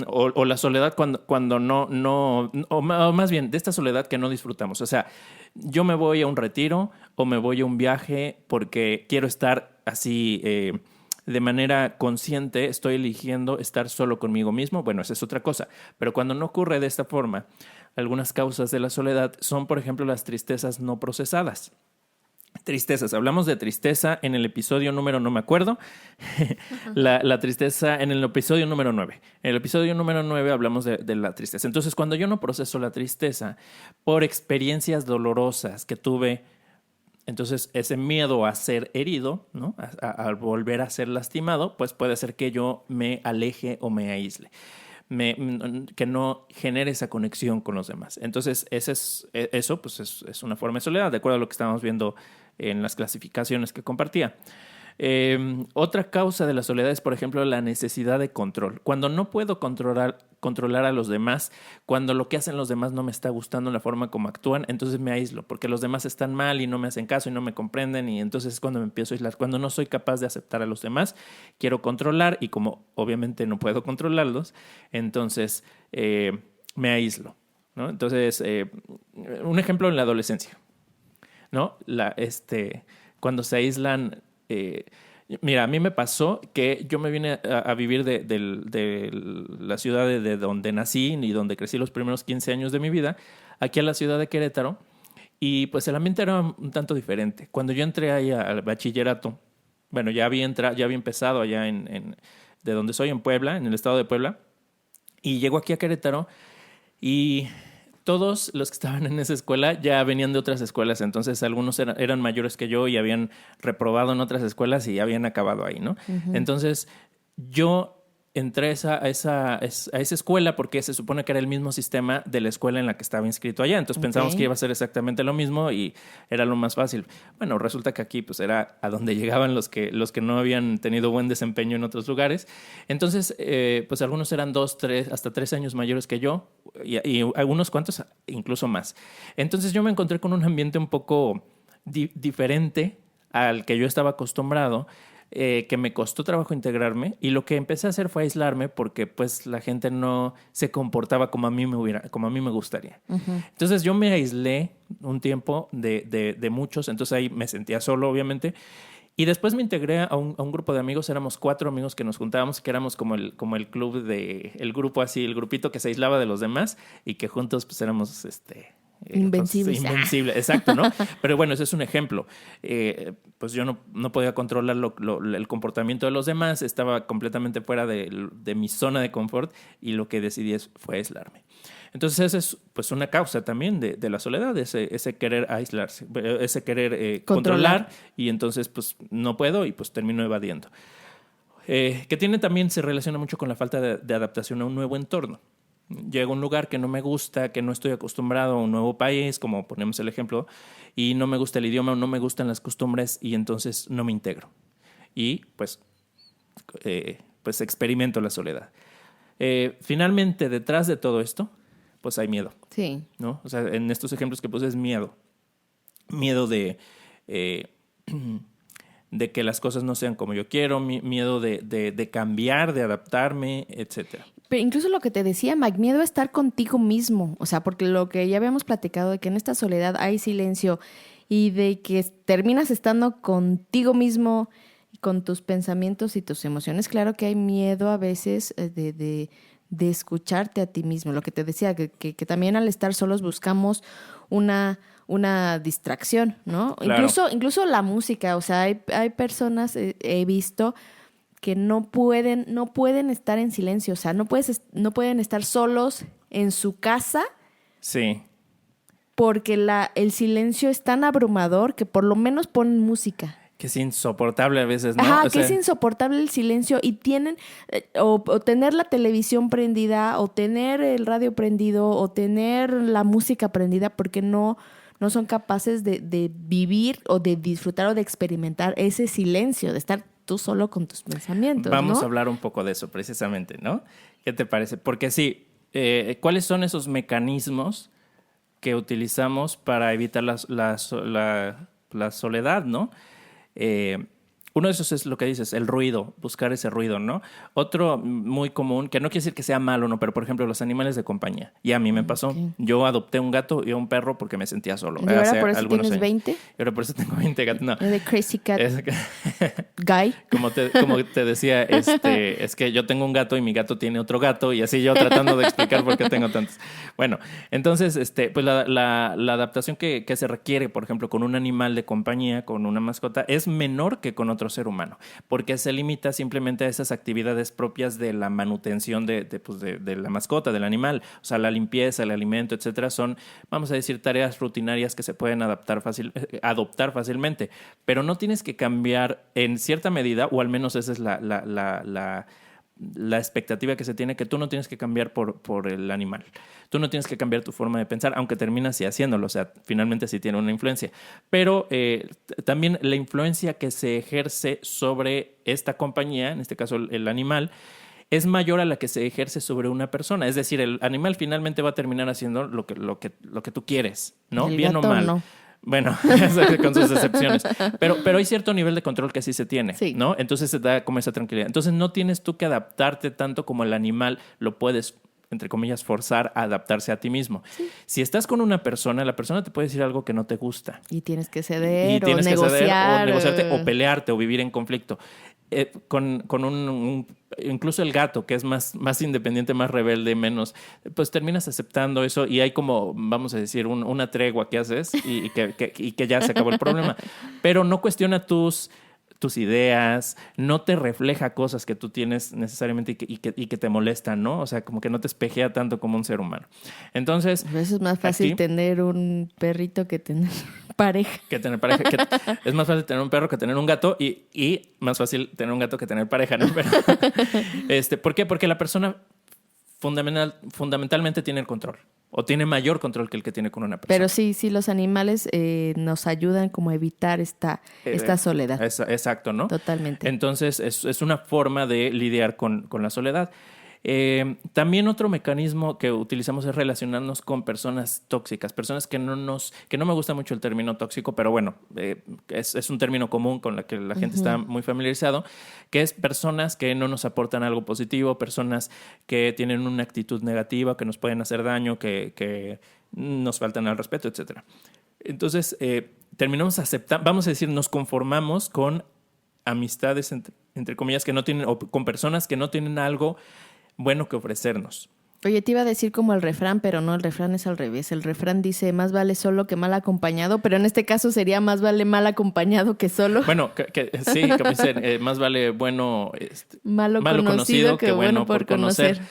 o la soledad cuando no o más bien de esta soledad que no disfrutamos. O sea, yo me voy a un retiro o me voy a un viaje porque quiero estar así de manera consciente, estoy eligiendo estar solo conmigo mismo. Bueno, esa es otra cosa. Pero cuando no ocurre de esta forma, algunas causas de la soledad son, por ejemplo, las tristezas no procesadas. Tristezas, hablamos de tristeza en el episodio número, no me acuerdo, la tristeza en el episodio número 9. En el episodio número 9 hablamos de la tristeza. Entonces, cuando yo no proceso la tristeza por experiencias dolorosas que tuve, entonces ese miedo a ser herido, ¿no? A volver a ser lastimado, pues puede ser que yo me aleje o me aísle. Que no genere esa conexión con los demás. Entonces, eso pues es una forma de soledad, de acuerdo a lo que estábamos viendo en las clasificaciones que compartía. Otra causa de la soledad es, por ejemplo, la necesidad de control. Cuando no puedo controlar a los demás, cuando lo que hacen los demás no me está gustando la forma como actúan, entonces me aíslo, porque los demás están mal y no me hacen caso y no me comprenden, y entonces es cuando me empiezo a aislar. Cuando no soy capaz de aceptar a los demás, quiero controlar, y como obviamente no puedo controlarlos, entonces me aíslo, ¿no? Entonces, un ejemplo en la adolescencia, ¿no? Cuando se aíslan. Mira, a mí me pasó que yo me vine a vivir de la ciudad de donde nací y donde crecí los primeros 15 años de mi vida, aquí a la ciudad de Querétaro, y pues el ambiente era un tanto diferente. Cuando yo entré ahí al bachillerato, bueno, ya había empezado allá de donde soy, en Puebla, en el estado de Puebla, y llego aquí a Querétaro y todos los que estaban en esa escuela ya venían de otras escuelas, entonces algunos eran mayores que yo y habían reprobado en otras escuelas y habían acabado ahí, ¿no? Uh-huh. Entonces yo entré a esa escuela porque se supone que era el mismo sistema de la escuela en la que estaba inscrito allá. Entonces pensábamos que iba a ser exactamente lo mismo y era lo más fácil. Bueno, resulta que aquí pues era a donde llegaban los que no habían tenido buen desempeño en otros lugares. Entonces, pues algunos eran 2, 3, hasta 3 años mayores que yo y algunos cuantos incluso más. Entonces yo me encontré con un ambiente un poco diferente al que yo estaba acostumbrado, que me costó trabajo integrarme, y lo que empecé a hacer fue aislarme porque pues la gente no se comportaba como a mí me gustaría. Uh-huh. Entonces yo me aislé un tiempo de muchos, entonces ahí me sentía solo, obviamente, y después me integré a un grupo de amigos. Éramos 4 amigos que nos juntábamos, que éramos como el club el grupo así, el grupito que se aislaba de los demás y que juntos pues éramos invencibles. Invencible, exacto, ¿no? Pero bueno, ese es un ejemplo. Pues yo no podía controlar el comportamiento de los demás, estaba completamente fuera de mi zona de confort, y lo que decidí fue aislarme. Entonces esa es pues una causa también de la soledad, ese querer aislarse, ese querer controlar, y entonces pues no puedo y pues termino evadiendo. Que también se relaciona mucho con la falta de adaptación a un nuevo entorno. Llego a un lugar que no me gusta, que no estoy acostumbrado, a un nuevo país, como ponemos el ejemplo, y no me gusta el idioma, no me gustan las costumbres, y entonces no me integro. Y pues experimento la soledad. Finalmente, detrás de todo esto, pues hay miedo. Sí. ¿No? O sea, en estos ejemplos que puse es miedo. Miedo de que las cosas no sean como yo quiero, miedo de cambiar, de adaptarme, etcétera. Pero incluso lo que te decía, Mike, miedo a estar contigo mismo. O sea, porque lo que ya habíamos platicado de que en esta soledad hay silencio y de que terminas estando contigo mismo, con tus pensamientos y tus emociones. Claro que hay miedo a veces de escucharte a ti mismo. Lo que te decía, que también al estar solos buscamos una distracción, ¿no? Claro. Incluso la música. O sea, hay personas, he visto, que no pueden estar en silencio. O sea, no pueden estar solos en su casa. Sí. Porque el silencio es tan abrumador que por lo menos ponen música. Que es insoportable a veces, ¿no? Ajá, es insoportable el silencio, y tienen o tener la televisión prendida, o tener el radio prendido, o tener la música prendida, porque no son capaces de vivir o de disfrutar o de experimentar ese silencio, de estar tú solo con tus pensamientos. Vamos ¿no? a hablar un poco de eso precisamente, ¿no? ¿Qué te parece? Porque sí, ¿cuáles son esos mecanismos que utilizamos para evitar la soledad, ¿no? Uno de esos es lo que dices, el ruido, buscar ese ruido, ¿no? Otro muy común, que no quiere decir que sea malo, ¿no? Pero, por ejemplo, los animales de compañía. Y a mí me pasó. Ok. Yo adopté un gato y un perro porque me sentía solo. ¿Y ahora hace por eso algunos tienes años. 20? Y ahora por eso tengo 20 gatos. No. De Crazy Cat Es que- Guy. como te decía, es que yo tengo un gato y mi gato tiene otro gato y así yo tratando de explicar por qué tengo tantos. Bueno, entonces, pues la adaptación que se requiere, por ejemplo, con un animal de compañía, con una mascota, es menor que con otro ser humano, porque se limita simplemente a esas actividades propias de la manutención de la mascota, del animal. O sea, la limpieza, el alimento, etcétera, son, vamos a decir, tareas rutinarias que se pueden adoptar fácilmente, pero no tienes que cambiar en cierta medida, o al menos esa es la expectativa que se tiene, que tú no tienes que cambiar por el animal. Tú no tienes que cambiar tu forma de pensar, aunque terminas sí haciéndolo. O sea, finalmente sí tiene una influencia. Pero también la influencia que se ejerce sobre esta compañía, en este caso el animal, es mayor a la que se ejerce sobre una persona. Es decir, el animal finalmente va a terminar haciendo lo que tú quieres, ¿no? El Bien gato o mal. no. Bueno, con sus excepciones. Pero hay cierto nivel de control que sí se tiene, Sí. ¿no? Entonces se da como esa tranquilidad. Entonces no tienes tú que adaptarte tanto como el animal lo puedes, entre comillas, forzar a adaptarse a ti mismo. Sí. Si estás con una persona, la persona te puede decir algo que no te gusta. Y tienes que ceder Y tienes o que ceder negociar. o negociarte o pelearte o vivir en conflicto. Con incluso el gato, que es más independiente, más rebelde, menos, pues terminas aceptando eso y hay como, vamos a decir, una tregua que haces y que ya se acabó el problema. Pero no cuestiona tus ideas, no te refleja cosas que tú tienes necesariamente y que te molestan, ¿no? O sea, como que no te espejea tanto como un ser humano. Entonces... Por eso es más fácil aquí, tener un perrito que tener pareja. Que tener pareja. Es más fácil tener un perro que tener un gato y más fácil tener un gato que tener pareja, ¿no? Pero, ¿por qué? Porque la persona fundamentalmente tiene el control o tiene mayor control que el que tiene con una persona. Pero sí, los animales nos ayudan como a evitar esta soledad. Exacto, ¿no? Totalmente. Entonces, es una forma de lidiar con la soledad. También otro mecanismo que utilizamos es relacionarnos con personas tóxicas, personas que no me gusta mucho el término tóxico, pero bueno, es un término común con el que la gente está muy familiarizado, que es personas que no nos aportan algo positivo, personas que tienen una actitud negativa, que nos pueden hacer daño, que nos faltan al respeto, etc. Entonces, terminamos aceptando, vamos a decir, nos conformamos con amistades, entre comillas, que no tienen, o con personas que no tienen algo bueno que ofrecernos. Oye, te iba a decir como el refrán, pero no, el refrán es al revés. El refrán dice más vale solo que mal acompañado, pero en este caso sería más vale mal acompañado que solo. Bueno, sí, como dicen, más vale bueno malo conocido que bueno por conocer.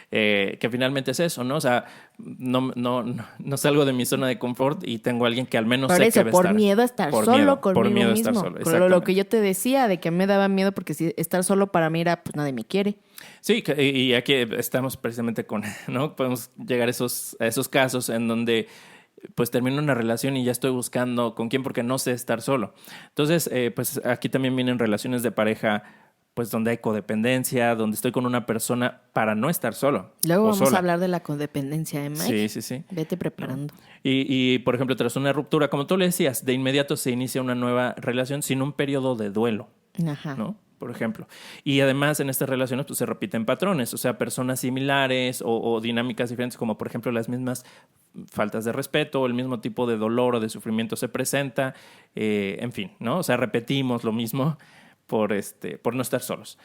Que finalmente es eso, ¿no? O sea, no salgo de mi zona de confort y tengo a alguien que al menos por sé eso, que va a por estar. miedo a estar solo conmigo por miedo a mismo. estar solo, Lo que yo te decía de que me daba miedo porque si estar solo para mí era, pues nadie me quiere. Sí, y aquí estamos precisamente ¿no? Podemos llegar a esos casos en donde pues termino una relación y ya estoy buscando con quién porque no sé estar solo. Entonces, pues aquí también vienen relaciones de pareja pues donde hay codependencia, donde estoy con una persona para no estar solo. Luego vamos sola. a hablar de la codependencia, Mike. Sí. Vete preparando. Y, por ejemplo, tras una ruptura, como tú le decías, de inmediato se inicia una nueva relación sin un periodo de duelo, Ajá. ¿no? Por ejemplo. Y además en estas relaciones pues se repiten patrones, o sea, personas similares o dinámicas diferentes, como por ejemplo las mismas faltas de respeto o el mismo tipo de dolor o de sufrimiento se presenta, en fin, ¿no? O sea, repetimos lo mismo por no estar solos.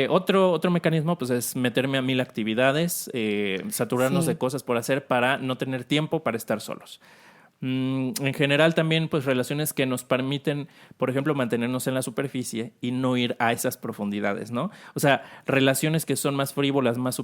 Otro mecanismo pues es meterme a 1000 actividades, saturarnos de cosas por hacer para no tener tiempo para estar solos. En general también pues relaciones que nos permiten, por ejemplo, mantenernos en la superficie y no ir a esas profundidades, ¿no? O sea, relaciones que son más frívolas, más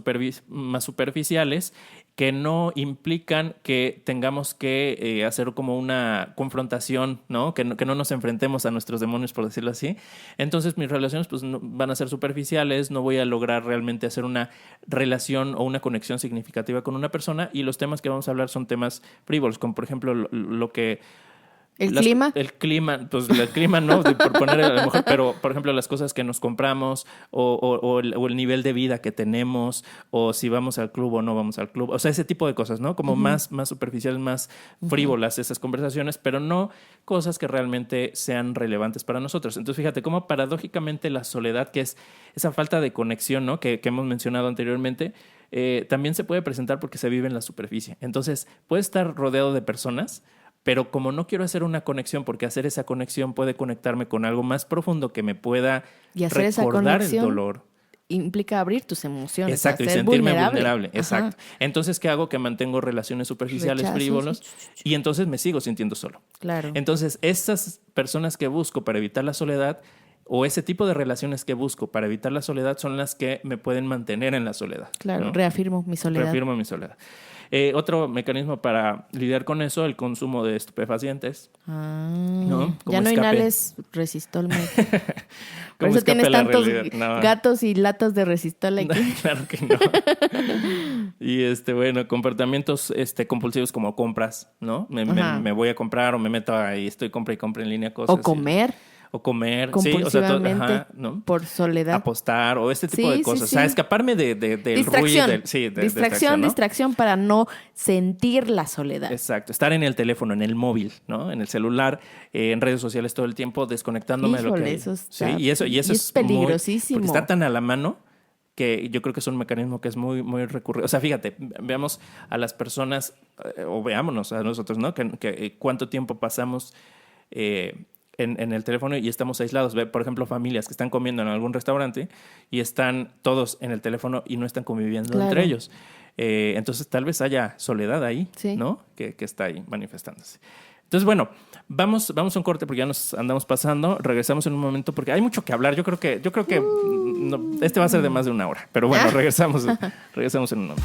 superficiales, que no implican que tengamos que hacer como una confrontación, ¿no? Que no nos enfrentemos a nuestros demonios, por decirlo así. Entonces mis relaciones pues van a ser superficiales, no voy a lograr realmente hacer una relación o una conexión significativa con una persona y los temas que vamos a hablar son temas frívolos, como por ejemplo lo que ¿Clima? El clima, pues el clima no, por poner a lo mejor, pero por ejemplo las cosas que nos compramos o el nivel de vida que tenemos o si vamos al club o no vamos al club. O sea, ese tipo de cosas, ¿no? Como más superficiales, más frívolas esas conversaciones, pero no cosas que realmente sean relevantes para nosotros. Entonces, fíjate cómo paradójicamente la soledad, que es esa falta de conexión, ¿no? Que hemos mencionado anteriormente, también se puede presentar porque se vive en la superficie. Entonces, puede estar rodeado de personas, pero como no quiero hacer una conexión, porque hacer esa conexión puede conectarme con algo más profundo que me pueda recordar el dolor. Implica abrir tus emociones. Exacto, y sentirme vulnerable. Exacto. Entonces, ¿qué hago? Que mantengo relaciones superficiales, frívolos, y entonces me sigo sintiendo solo. Claro. Entonces, esas personas que busco para evitar la soledad, o ese tipo de relaciones que busco para evitar la soledad, son las que me pueden mantener en la soledad. Claro, ¿no? reafirmo mi soledad. Reafirmo mi soledad. Otro mecanismo para lidiar con eso, el consumo de estupefacientes. ¿no? Ya no inhales Resistol. Por eso tienes la tantos no. gatos y latas de Resistol aquí. No, claro que no. Y bueno, comportamientos compulsivos como compras, ¿no? Me voy a comprar o me meto ahí, estoy compra y compra en línea cosas. O comer. O comer, compulsivamente, ¿no? por soledad. Apostar o este tipo de cosas. O sea, escaparme del distracción. ruido. Distracción para no sentir la soledad. Exacto. Estar en el teléfono, en el móvil, ¿no? En el celular, en redes sociales todo el tiempo, desconectándome de lo que hay. Eso está, y eso es peligrosísimo. Porque está tan a la mano que yo creo que es un mecanismo que es muy, muy recurrente. O sea, fíjate, veamos a las personas, o veámonos a nosotros, ¿no? Que cuánto tiempo pasamos en el teléfono y estamos aislados. Por ejemplo, familias que están comiendo en algún restaurante y están todos en el teléfono y no están conviviendo entre ellos. Entonces, tal vez haya soledad ahí, ¿no? Que está ahí manifestándose. Entonces, bueno, vamos a un corte porque ya nos andamos pasando. Regresamos en un momento porque hay mucho que hablar. Yo creo que este va a ser de más de una hora. Pero bueno, regresamos en un momento.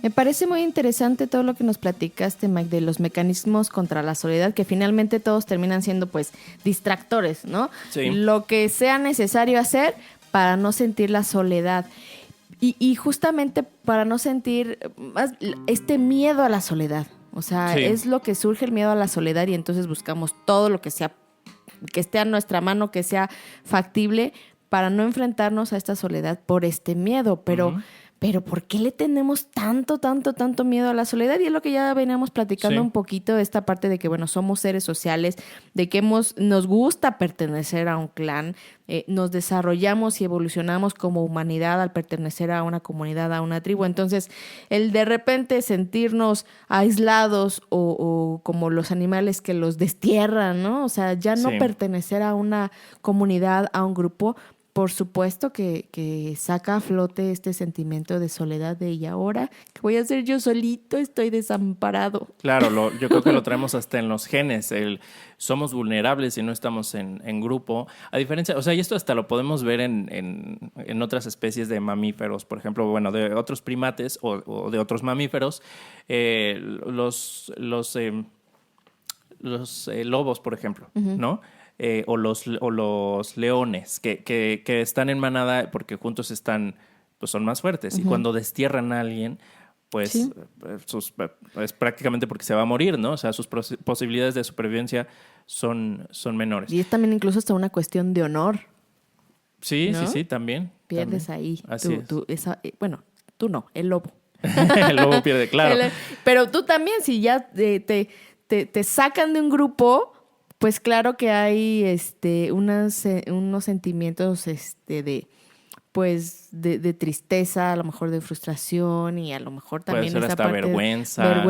Me parece muy interesante todo lo que nos platicaste, Mike, de los mecanismos contra la soledad, que finalmente todos terminan siendo pues distractores, ¿no? Sí. Lo que sea necesario hacer para no sentir la soledad. Y justamente para no sentir este miedo a la soledad. O sea, es lo que surge el miedo a la soledad y entonces buscamos todo lo que sea, que esté a nuestra mano, que sea factible para no enfrentarnos a esta soledad por este miedo. Pero ¿por qué le tenemos tanto miedo a la soledad? Y es lo que ya veníamos platicando un poquito, esta parte de que, bueno, somos seres sociales, de que nos gusta pertenecer a un clan, nos desarrollamos y evolucionamos como humanidad al pertenecer a una comunidad, a una tribu. Entonces, el de repente sentirnos aislados o como los animales que los destierran, ¿no? O sea, ya no pertenecer a una comunidad, a un grupo. Por supuesto que saca a flote este sentimiento de soledad de ¿y ahora qué voy a hacer yo solito? Estoy desamparado. Claro, yo creo que lo traemos hasta en los genes. Somos vulnerables si no estamos en grupo. A diferencia, o sea, y esto hasta lo podemos ver en otras especies de mamíferos, por ejemplo, bueno, de otros primates o de otros mamíferos. Los lobos, por ejemplo, ¿no? O los leones que están en manada porque juntos pues son más fuertes. Y cuando destierran a alguien, pues es prácticamente porque se va a morir, ¿no? O sea, sus posibilidades de supervivencia son menores. Y es también incluso hasta una cuestión de honor. Sí, ¿no? sí, también. Pierdes también. ahí. Así Bueno, tú no, el lobo. El lobo pierde, claro. Pero tú también, si ya te sacan de un grupo, pues claro que hay unos sentimientos de tristeza, a lo mejor de frustración y a lo mejor también puede ser esta hasta parte vergüenza, ¿no?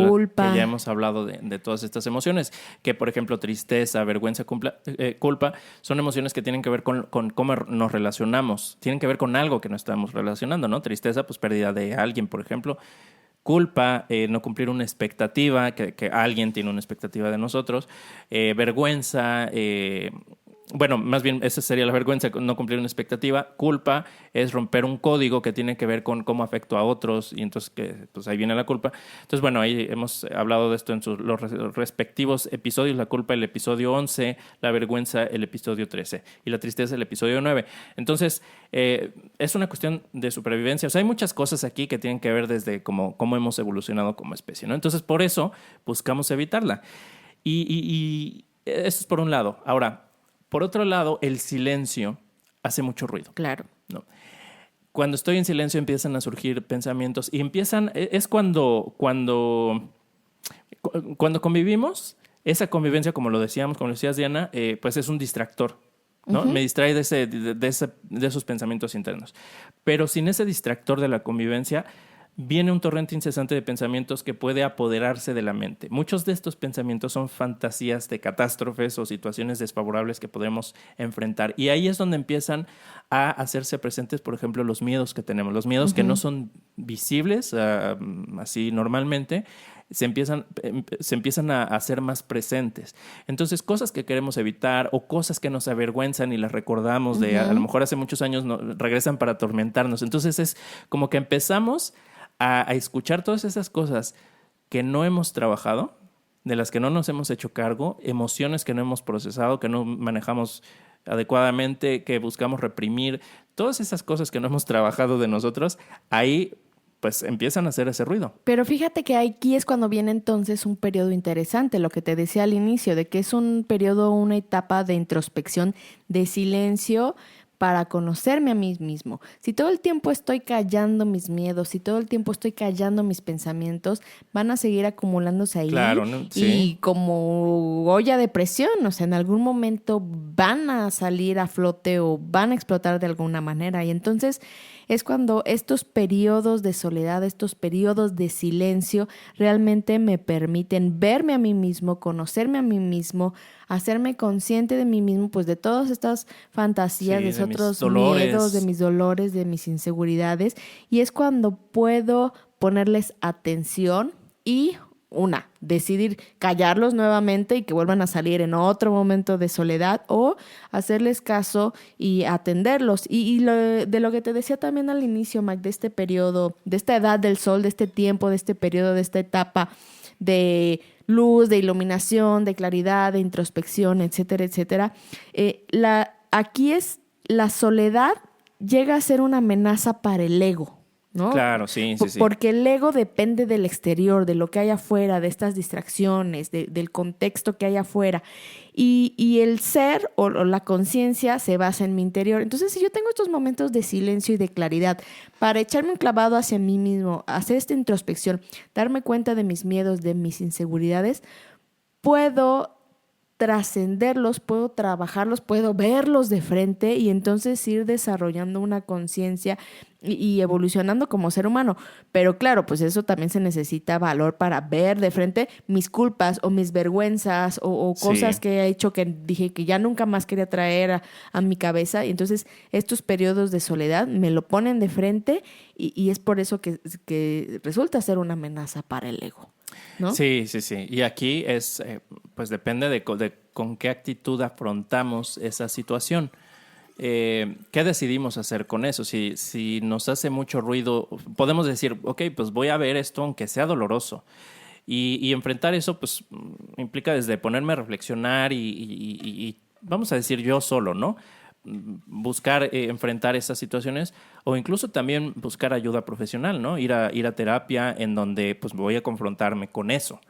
culpa. Que ya hemos hablado de todas estas emociones, que por ejemplo tristeza, vergüenza, culpa, son emociones que tienen que ver con cómo nos relacionamos, tienen que ver con algo que no estamos relacionando, ¿no? Tristeza, pues pérdida de alguien, por ejemplo. Culpa, no cumplir una expectativa, que alguien tiene una expectativa de nosotros. Vergüenza, bueno, más bien esa sería la vergüenza, no cumplir una expectativa. Culpa es romper un código que tiene que ver con cómo afecto a otros y entonces pues ahí viene la culpa. Entonces, bueno, ahí hemos hablado de esto en los respectivos episodios. La culpa, el episodio 11, la vergüenza, el episodio 13 y la tristeza, el episodio 9. Entonces, es una cuestión de supervivencia. O sea, hay muchas cosas aquí que tienen que ver desde cómo hemos evolucionado como especie, ¿no? Entonces, por eso buscamos evitarla. Y eso es por un lado. Ahora, por otro lado, el silencio hace mucho ruido. Claro. ¿No? Cuando estoy en silencio empiezan a surgir pensamientos y es cuando convivimos, esa convivencia, como lo decíamos, como lo decías Diana, pues es un distractor, ¿no? Uh-huh. Me distrae de esos pensamientos internos. Pero sin ese distractor de la convivencia, viene un torrente incesante de pensamientos que puede apoderarse de la mente. Muchos de estos pensamientos son fantasías de catástrofes o situaciones desfavorables que podemos enfrentar. Y ahí es donde empiezan a hacerse presentes, por ejemplo, los miedos que tenemos. Los miedos que no son visibles así normalmente, se empiezan a hacer más presentes. Entonces, cosas que queremos evitar o cosas que nos avergüenzan y las recordamos a lo mejor hace muchos años regresan para atormentarnos. Entonces, es como que empezamos a escuchar todas esas cosas que no hemos trabajado, de las que no nos hemos hecho cargo, emociones que no hemos procesado, que no manejamos adecuadamente, que buscamos reprimir, todas esas cosas que no hemos trabajado de nosotros, ahí pues empiezan a hacer ese ruido. Pero fíjate que aquí es cuando viene entonces un periodo interesante, lo que te decía al inicio, de que es un periodo, una etapa de introspección, de silencio, para conocerme a mí mismo. Si todo el tiempo estoy callando mis miedos, si todo el tiempo estoy callando mis pensamientos, van a seguir acumulándose ahí. Claro, ¿no? Sí. Y como olla de presión, o sea, en algún momento van a salir a flote o van a explotar de alguna manera. Y entonces es cuando estos periodos de soledad, estos periodos de silencio realmente me permiten verme a mí mismo, conocerme a mí mismo, hacerme consciente de mí mismo, pues de todas estas fantasías, de otros miedos, de mis dolores, de mis inseguridades. Y es cuando puedo ponerles atención y decidir callarlos nuevamente y que vuelvan a salir en otro momento de soledad, o hacerles caso y atenderlos. Y de lo que te decía también al inicio, Mac, de este periodo, de esta edad del sol, de este tiempo, de este periodo, de esta etapa de luz, de iluminación, de claridad, de introspección, etcétera, etcétera. Aquí la soledad llega a ser una amenaza para el ego, ¿no? Claro, sí. Porque el ego depende del exterior, de lo que hay afuera, de estas distracciones, del contexto que hay afuera. Y el ser o la conciencia se basa en mi interior. Entonces, si yo tengo estos momentos de silencio y de claridad para echarme un clavado hacia mí mismo, hacer esta introspección, darme cuenta de mis miedos, de mis inseguridades, puedo trascenderlos, puedo trabajarlos, puedo verlos de frente y entonces ir desarrollando una conciencia y evolucionando como ser humano. Pero claro, pues eso también se necesita valor para ver de frente mis culpas o mis vergüenzas o cosas que he hecho que dije que ya nunca más quería traer a mi cabeza. Y entonces estos periodos de soledad me lo ponen de frente y es por eso que resulta ser una amenaza para el ego, ¿no? Sí. Y aquí es, pues depende de con qué actitud afrontamos esa situación. ¿Qué decidimos hacer con eso? Si nos hace mucho ruido, podemos decir, ok, pues voy a ver esto aunque sea doloroso. Y enfrentar eso, pues implica desde ponerme a reflexionar y vamos a decir yo solo, ¿no? Buscar enfrentar esas situaciones o incluso también buscar ayuda profesional, ¿no? Ir a terapia en donde pues voy a confrontarme con eso,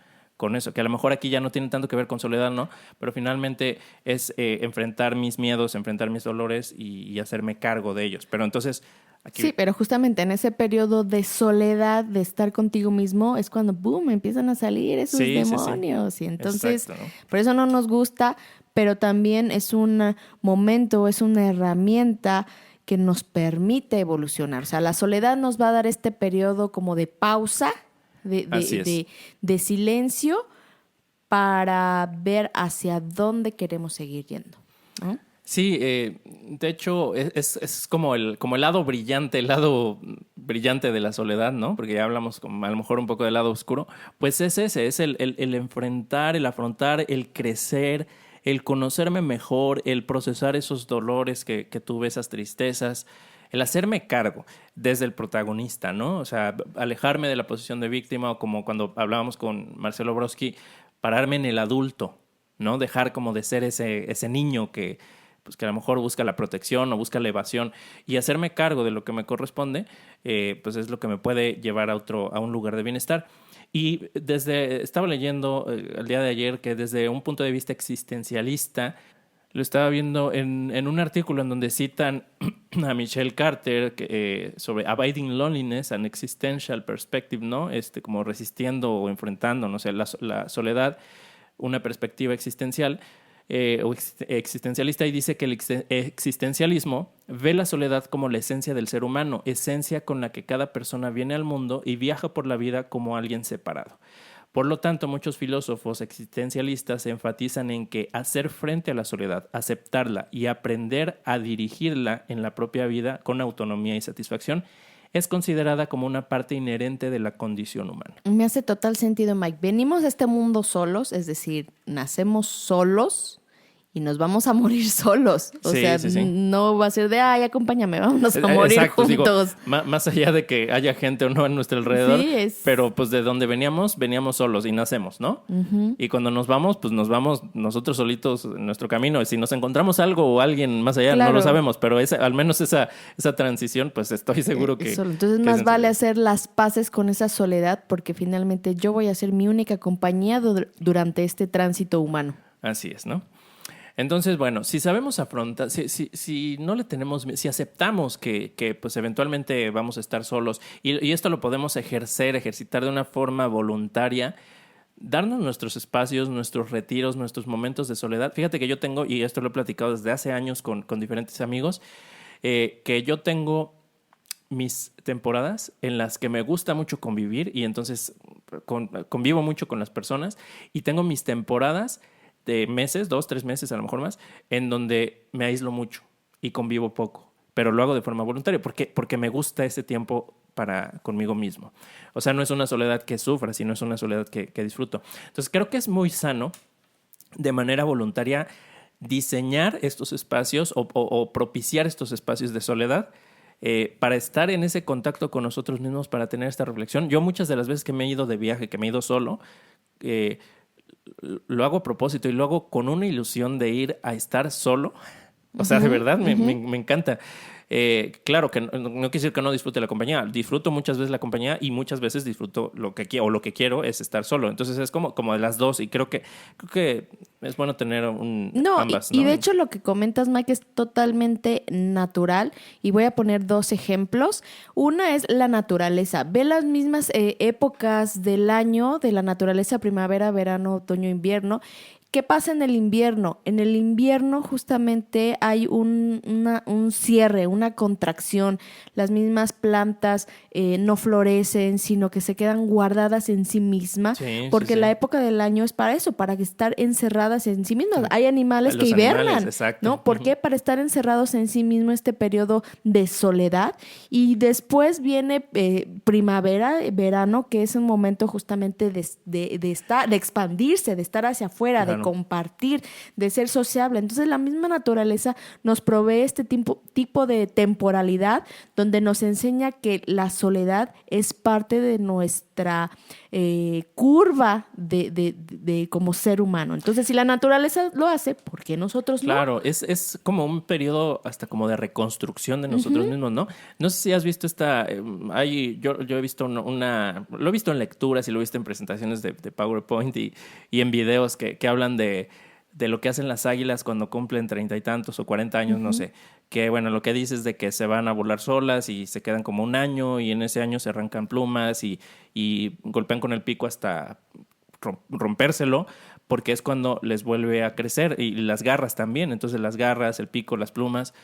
que a lo mejor aquí ya no tiene tanto que ver con soledad, ¿no? Pero finalmente es enfrentar mis miedos, enfrentar mis dolores y hacerme cargo de ellos. Pero entonces aquí... Sí, pero justamente en ese periodo de soledad, de estar contigo mismo, es cuando, ¡boom!, empiezan a salir esos demonios. Sí. Y entonces, exacto, ¿no? Por eso no nos gusta, pero también es un momento, es una herramienta que nos permite evolucionar. O sea, la soledad nos va a dar este periodo como de pausa, de silencio, para ver hacia dónde queremos seguir yendo, ¿no? Sí, de hecho es como el lado brillante, de la soledad, ¿no? Porque ya hablamos como a lo mejor un poco del lado oscuro. Pues es ese, es el enfrentar, el afrontar, el crecer, el conocerme mejor, el procesar esos dolores que tuve, esas tristezas, el hacerme cargo desde el protagonista, ¿no? O sea, alejarme de la posición de víctima, o como cuando hablábamos con Marcelo Brodsky, pararme en el adulto, ¿no? Dejar como de ser ese niño que a lo mejor busca la protección o busca la evasión, y hacerme cargo de lo que me corresponde, pues es lo que me puede llevar a un lugar de bienestar. Y estaba leyendo el día de ayer que desde un punto de vista existencialista, lo estaba viendo en un artículo en donde citan a Michelle Carter sobre Abiding Loneliness and Existential Perspective, ¿no? Como resistiendo o enfrentando, no sé, la soledad, una perspectiva existencial o existencialista, y dice que el existencialismo ve la soledad como la esencia del ser humano, esencia con la que cada persona viene al mundo y viaja por la vida como alguien separado. Por lo tanto, muchos filósofos existencialistas enfatizan en que hacer frente a la soledad, aceptarla y aprender a dirigirla en la propia vida con autonomía y satisfacción es considerada como una parte inherente de la condición humana. Me hace total sentido, Mike. Venimos a este mundo solos, es decir, nacemos solos y nos vamos a morir solos. O sea, no va a ser de, acompáñame, vámonos a morir juntos. Digo, más allá de que haya gente o no a nuestro alrededor, pero pues de donde veníamos solos y nacemos, ¿no? Uh-huh. Y cuando nos vamos, pues nos vamos nosotros solitos en nuestro camino. Si nos encontramos algo o alguien más allá, no lo sabemos, pero al menos esa transición, pues estoy seguro que... Entonces más vale hacer las paces con esa soledad, porque finalmente yo voy a ser mi única compañía durante este tránsito humano. Así es, ¿no? Entonces, bueno, si sabemos afrontar, si no le tenemos, si aceptamos que pues eventualmente vamos a estar solos, y esto lo podemos ejercitar de una forma voluntaria, darnos nuestros espacios, nuestros retiros, nuestros momentos de soledad. Fíjate que yo tengo, y esto lo he platicado desde hace años con diferentes amigos, que yo tengo mis temporadas en las que me gusta mucho convivir, y entonces convivo mucho con las personas, y tengo mis temporadas de meses, 2, 3 meses, a lo mejor más, en donde me aíslo mucho y convivo poco, pero lo hago de forma voluntaria porque me gusta ese tiempo conmigo mismo. O sea, no es una soledad que sufra, sino es una soledad que disfruto. Entonces, creo que es muy sano, de manera voluntaria, diseñar estos espacios o propiciar estos espacios de soledad para estar en ese contacto con nosotros mismos, para tener esta reflexión. Yo muchas de las veces que me he ido de viaje, que me he ido solo, lo hago a propósito y lo hago con una ilusión de ir a estar solo. O sea, de verdad, me encanta. Claro que no quiere decir que no disfrute la compañía. Disfruto muchas veces la compañía y muchas veces disfruto lo que quiero es estar solo. Entonces es como de las dos, y creo que es bueno tener ambas. Y de hecho lo que comentas, Mike, es totalmente natural, y voy a poner 2 ejemplos. Una es la naturaleza. Ve las mismas épocas del año de la naturaleza: primavera, verano, otoño, invierno. ¿Qué pasa en el invierno? En el invierno justamente hay un cierre, una contracción. Las mismas plantas no florecen, sino que se quedan guardadas en sí mismas, porque la época del año es para eso, para estar encerradas en sí mismas. Hay animales que hibernan, ¿no? ¿Por qué? Para estar encerrados en sí mismo, este periodo de soledad. Y después viene primavera, verano, que es un momento justamente de expandirse, de estar hacia afuera, de compartir, de ser sociable. Entonces la misma naturaleza nos provee este tipo de temporalidad, donde nos enseña que la soledad es parte de nuestra curva de como ser humano. Entonces, si la naturaleza lo hace, ¿por qué nosotros no? Claro, es como un periodo hasta como de reconstrucción de nosotros mismos, ¿no? No sé si has visto yo he visto lo he visto en lecturas y lo he visto en presentaciones de PowerPoint y en videos que hablan de lo que hacen las águilas cuando cumplen 30 y tantos o 40 años, no sé. Que bueno, lo que dice es de que se van a volar solas y se quedan como un año, y en ese año se arrancan plumas y golpean con el pico hasta rompérselo, porque es cuando les vuelve a crecer, y las garras también. Entonces las garras, el pico, las plumas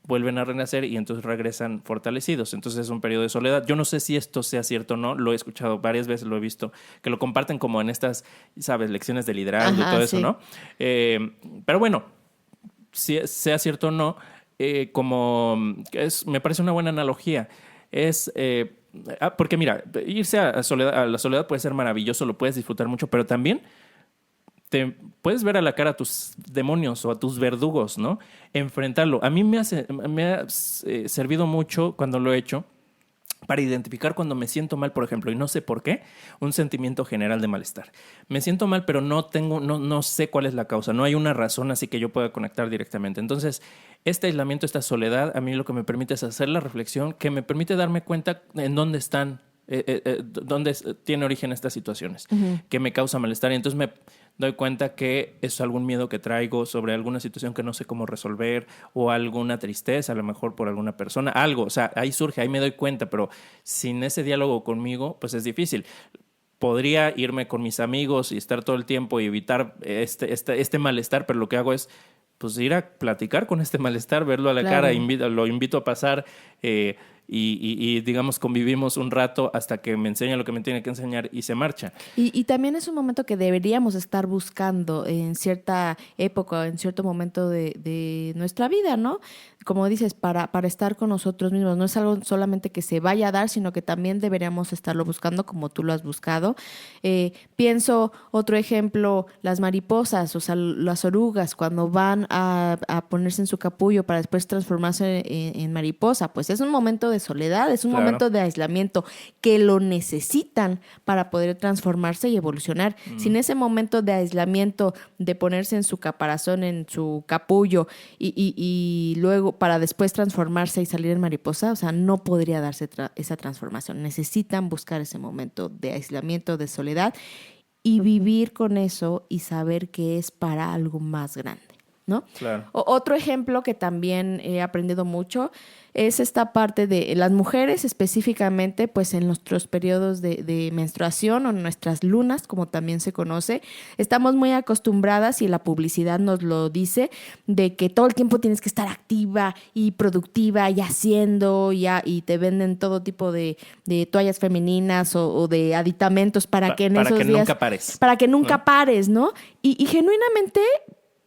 vuelven a renacer y entonces regresan fortalecidos. Entonces es un periodo de soledad. Yo no sé si esto sea cierto o no, lo he escuchado varias veces, lo he visto, que lo comparten como en estas, ¿sabes?, lecciones de liderazgo y todo eso, ¿no? Pero bueno, si sea cierto o no, me parece una buena analogía. Porque mira, irse a la soledad puede ser maravilloso, lo puedes disfrutar mucho, pero también te puedes ver a la cara a tus demonios o a tus verdugos, ¿no? Enfrentarlo. A mí me ha servido mucho cuando lo he hecho para identificar cuando me siento mal, por ejemplo, y no sé por qué, un sentimiento general de malestar. Me siento mal, pero no sé cuál es la causa. No hay una razón así que yo pueda conectar directamente. Entonces, este aislamiento, esta soledad, a mí lo que me permite es hacer la reflexión que me permite darme cuenta en dónde están, dónde tiene origen estas situaciones, que me causa malestar. Y entonces me doy cuenta que es algún miedo que traigo sobre alguna situación que no sé cómo resolver, o alguna tristeza, a lo mejor por alguna persona, algo. O sea, ahí surge, ahí me doy cuenta, pero sin ese diálogo conmigo, pues es difícil. Podría irme con mis amigos y estar todo el tiempo y evitar este malestar, pero lo que hago es pues ir a platicar con este malestar, verlo a la cara, lo invito a pasar y digamos convivimos un rato hasta que me enseña lo que me tiene que enseñar y se marcha. Y también es un momento que deberíamos estar buscando en cierta época, en cierto momento de nuestra vida, ¿no? Como dices, para estar con nosotros mismos. No es algo solamente que se vaya a dar, sino que también deberíamos estarlo buscando como tú lo has buscado. Pienso, otro ejemplo, las mariposas, o sea, las orugas, cuando van a ponerse en su capullo para después transformarse en mariposa, pues es un momento de soledad, es un momento de aislamiento que lo necesitan para poder transformarse y evolucionar. Sin ese momento de aislamiento, de ponerse en su caparazón, en su capullo y luego para después transformarse y salir en mariposa, o sea, no podría darse esa transformación. Necesitan buscar ese momento de aislamiento, de soledad y vivir con eso y saber que es para algo más grande, ¿no? Claro. Otro ejemplo que también he aprendido mucho es esta parte de las mujeres específicamente, pues en nuestros periodos de menstruación o nuestras lunas, como también se conoce, estamos muy acostumbradas, y la publicidad nos lo dice, de que todo el tiempo tienes que estar activa y productiva y haciendo, y te venden todo tipo de toallas femeninas o de aditamentos para que en esos días... nunca pares. Para que nunca pares, ¿no? Y genuinamente,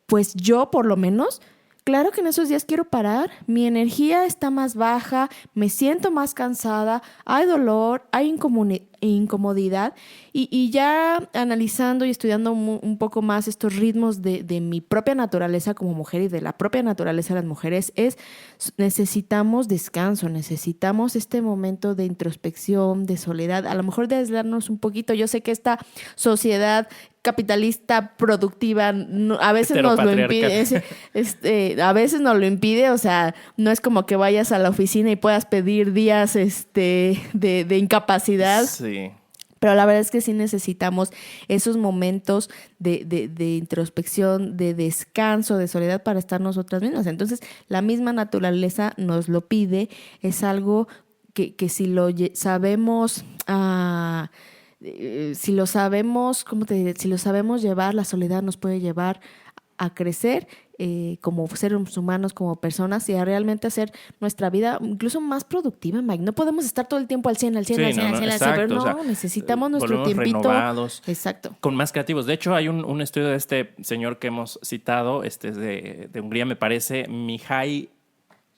pues yo por lo menos... Claro que en esos días quiero parar, mi energía está más baja, me siento más cansada, hay dolor, hay incomodidad y ya analizando y estudiando un poco más estos ritmos de mi propia naturaleza como mujer y de la propia naturaleza de las mujeres, necesitamos descanso, necesitamos este momento de introspección, de soledad, a lo mejor de aislarnos un poquito. Yo sé que esta sociedad capitalista productiva a veces nos lo impide, a veces nos lo impide, o sea, no es como que vayas a la oficina y puedas pedir días de incapacidad. Sí. Pero la verdad es que sí necesitamos esos momentos de introspección, de descanso, de soledad para estar nosotras mismas. Entonces, la misma naturaleza nos lo pide, es algo que si lo sabemos... si lo sabemos, ¿cómo te diré? Si lo sabemos llevar, la soledad nos puede llevar a crecer como seres humanos, como personas, y a realmente hacer nuestra vida incluso más productiva, Mike. No podemos estar todo el tiempo al 100, al 100, al 100, al 100, al 100, pero no, o sea, necesitamos nuestro tiempito. Renovados, exacto. Con más creativos. De hecho, hay un estudio de este señor que hemos citado, es de Hungría, me parece, Mihaly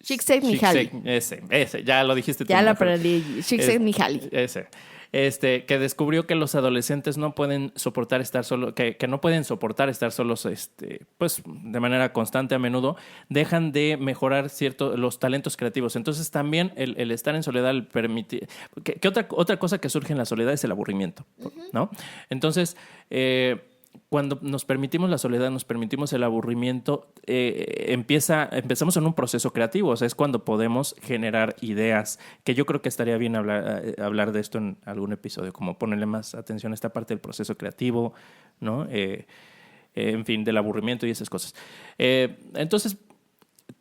Csikszentmihalyi. Ese, ya lo dijiste tú. Ya lo aprendí, Csikszentmihalyi. Ese. Que descubrió que los adolescentes no pueden soportar estar solos, que no pueden soportar estar solos, pues de manera constante a menudo, dejan de mejorar los talentos creativos. Entonces también el estar en soledad permite... que otra cosa que surge en la soledad es el aburrimiento, ¿no? Entonces, cuando nos permitimos la soledad, nos permitimos el aburrimiento, empezamos en un proceso creativo. O sea, es cuando podemos generar ideas, que yo creo que estaría bien hablar de esto en algún episodio, como ponerle más atención a esta parte del proceso creativo, ¿no? En fin, del aburrimiento y esas cosas. Entonces,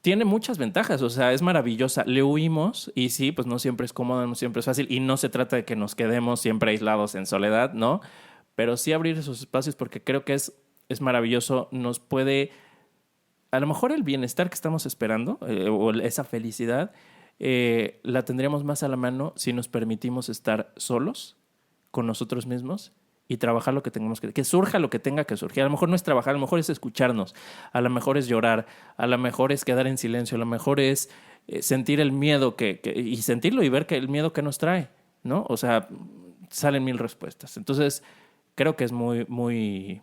tiene muchas ventajas, o sea, es maravillosa. Le huimos y sí, pues no siempre es cómodo, no siempre es fácil, y no se trata de que nos quedemos siempre aislados en soledad, ¿no? Pero sí abrir esos espacios, porque creo que es maravilloso, nos puede... A lo mejor el bienestar que estamos esperando, o esa felicidad, la tendríamos más a la mano si nos permitimos estar solos con nosotros mismos y trabajar lo que tengamos que surja lo que tenga que surgir. A lo mejor no es trabajar, a lo mejor es escucharnos, a lo mejor es llorar, a lo mejor es quedar en silencio, a lo mejor es sentir el miedo y sentirlo y ver que el miedo que nos trae, ¿no? O sea, salen mil respuestas. Entonces... creo que es muy, muy,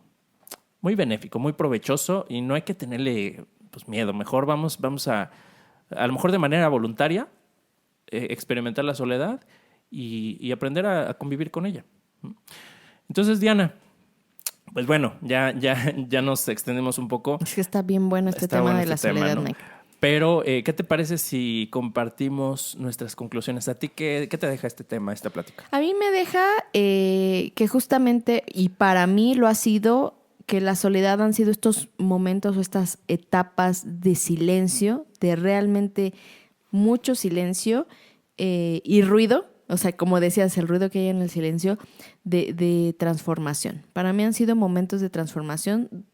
muy benéfico, muy provechoso y no hay que tenerle pues, miedo. Mejor vamos a lo mejor de manera voluntaria, experimentar la soledad y aprender a convivir con ella. Entonces, Diana, pues bueno, ya nos extendemos un poco. Es que está bien bueno este tema de la soledad, ¿no? Mike. Pero, ¿qué te parece si compartimos nuestras conclusiones? ¿A ti qué te deja este tema, esta plática? A mí me deja que justamente, y para mí lo ha sido, que la soledad han sido estos momentos o estas etapas de silencio, de realmente mucho silencio y ruido. O sea, como decías, el ruido que hay en el silencio de transformación. Para mí han sido momentos de transformación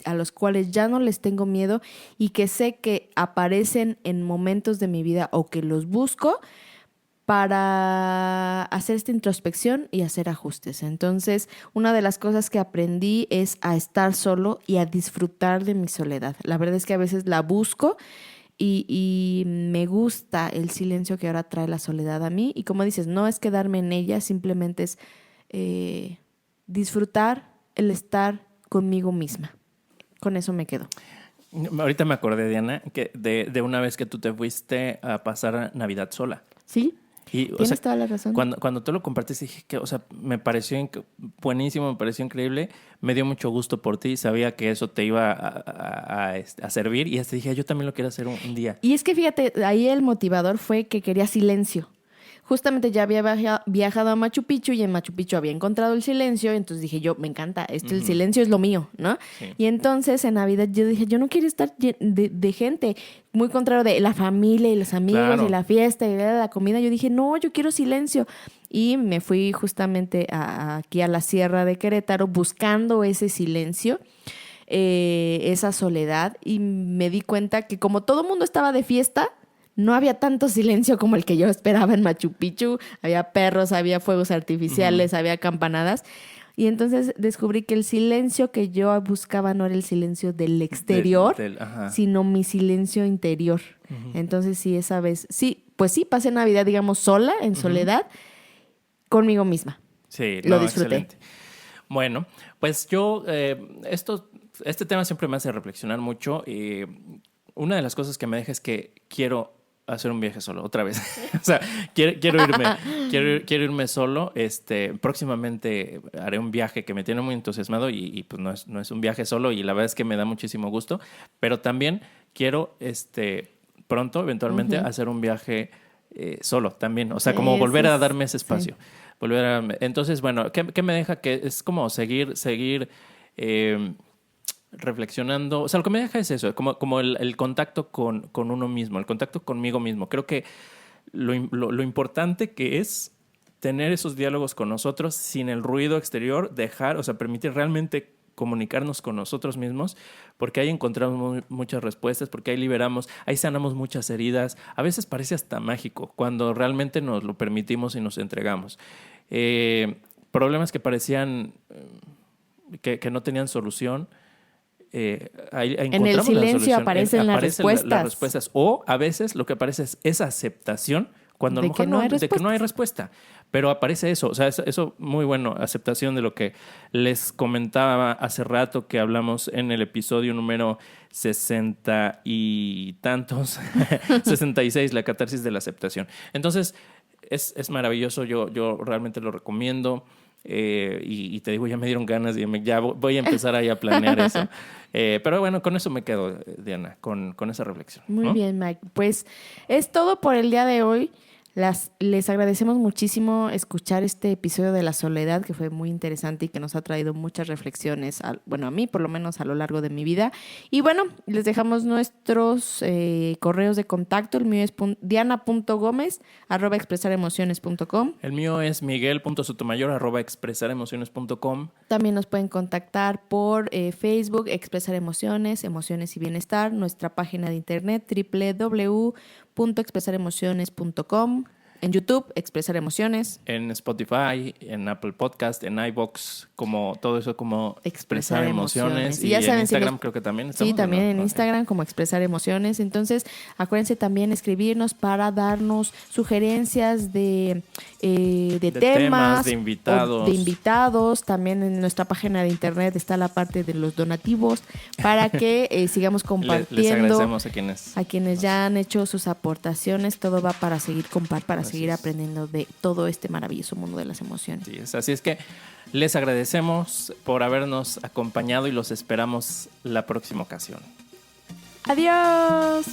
a los cuales ya no les tengo miedo y que sé que aparecen en momentos de mi vida o que los busco para hacer esta introspección y hacer ajustes. Entonces, una de las cosas que aprendí es a estar solo y a disfrutar de mi soledad. La verdad es que a veces la busco y me gusta el silencio que ahora trae la soledad a mí. Y como dices, no es quedarme en ella, simplemente es disfrutar el estar conmigo misma. Con eso me quedo. Ahorita me acordé, Diana, que de una vez que tú te fuiste a pasar Navidad sola. Sí, y, tienes toda la razón. Cuando tú lo compartiste dije que, me pareció buenísimo, me pareció increíble, me dio mucho gusto por ti, sabía que eso te iba a servir y hasta dije, yo también lo quiero hacer un día. Y es que fíjate, ahí el motivador fue que quería silencio. Justamente ya había viajado a Machu Picchu y en Machu Picchu había encontrado el silencio, entonces dije yo, me encanta, el silencio es lo mío, ¿no? Sí. Y entonces en Navidad yo dije, yo no quiero estar de gente, muy contrario de la familia y los amigos, claro, y la fiesta y la comida. Yo dije, no, yo quiero silencio. Y me fui justamente aquí a la Sierra de Querétaro buscando ese silencio, esa soledad, y me di cuenta que como todo el mundo estaba de fiesta, no había tanto silencio como el que yo esperaba en Machu Picchu. Había perros, había fuegos artificiales, había campanadas. Y entonces descubrí que el silencio que yo buscaba no era el silencio del exterior, sino mi silencio interior. Entonces sí, esa vez, sí, pues sí, pasé Navidad, digamos, sola, en soledad, conmigo misma. Sí, lo disfruté. Excelente. Bueno, pues yo, este tema siempre me hace reflexionar mucho. Una de las cosas que me deja es que quiero hacer un viaje solo, otra vez. O sea, quiero irme solo. Próximamente haré un viaje que me tiene muy entusiasmado y pues no es un viaje solo y la verdad es que me da muchísimo gusto. Pero también quiero pronto, eventualmente, hacer un viaje solo también. O sea, como volver a darme ese espacio. Sí. Entonces, bueno, ¿qué me deja? Que es como seguir reflexionando. O sea, lo que me deja es eso, como el contacto con uno mismo, el contacto conmigo mismo. Creo que lo importante que es tener esos diálogos con nosotros sin el ruido exterior, permitir realmente comunicarnos con nosotros mismos, porque ahí encontramos muchas respuestas, porque ahí liberamos, ahí sanamos muchas heridas. A veces parece hasta mágico cuando realmente nos lo permitimos y nos entregamos. Problemas que parecían que no tenían solución, ahí en el silencio aparecen las respuestas. O a veces lo que aparece es esa aceptación cuando a lo mejor de que no hay respuesta. Pero aparece eso, o sea, eso muy bueno, aceptación de lo que les comentaba hace rato que hablamos en el episodio número 60 y tantos, 66, la catarsis de la aceptación. Entonces, es maravilloso, yo realmente lo recomiendo. Y te digo, ya me dieron ganas y ya voy a empezar ahí a planear eso. Pero bueno, con eso me quedo, Diana, con esa reflexión. Muy bien, Mike. Pues es todo por el día de hoy. Les agradecemos muchísimo escuchar este episodio de La Soledad, que fue muy interesante y que nos ha traído muchas reflexiones, a mí por lo menos a lo largo de mi vida. Y bueno, les dejamos nuestros correos de contacto. El mío es diana.gomez@expresaremociones.com. El mío es miguel.sotomayor@expresaremociones.com. También nos pueden contactar por Facebook, Expresar Emociones, Emociones y Bienestar, nuestra página de internet www.expresaremociones.com. En YouTube, Expresar Emociones. En Spotify, en Apple Podcast, en iVoox, como todo eso como Expresar Emociones. Y ya saben, en Instagram si creo que también estamos. Sí, también en ¿no? Instagram como Expresar Emociones. Entonces, acuérdense también escribirnos para darnos sugerencias de temas, de invitados. o de invitados. También en nuestra página de internet está la parte de los donativos para que sigamos compartiendo. Les agradecemos a quienes ya han hecho sus aportaciones. Todo va para seguir seguir aprendiendo de todo este maravilloso mundo de las emociones. Así es que les agradecemos por habernos acompañado y los esperamos la próxima ocasión. ¡Adiós!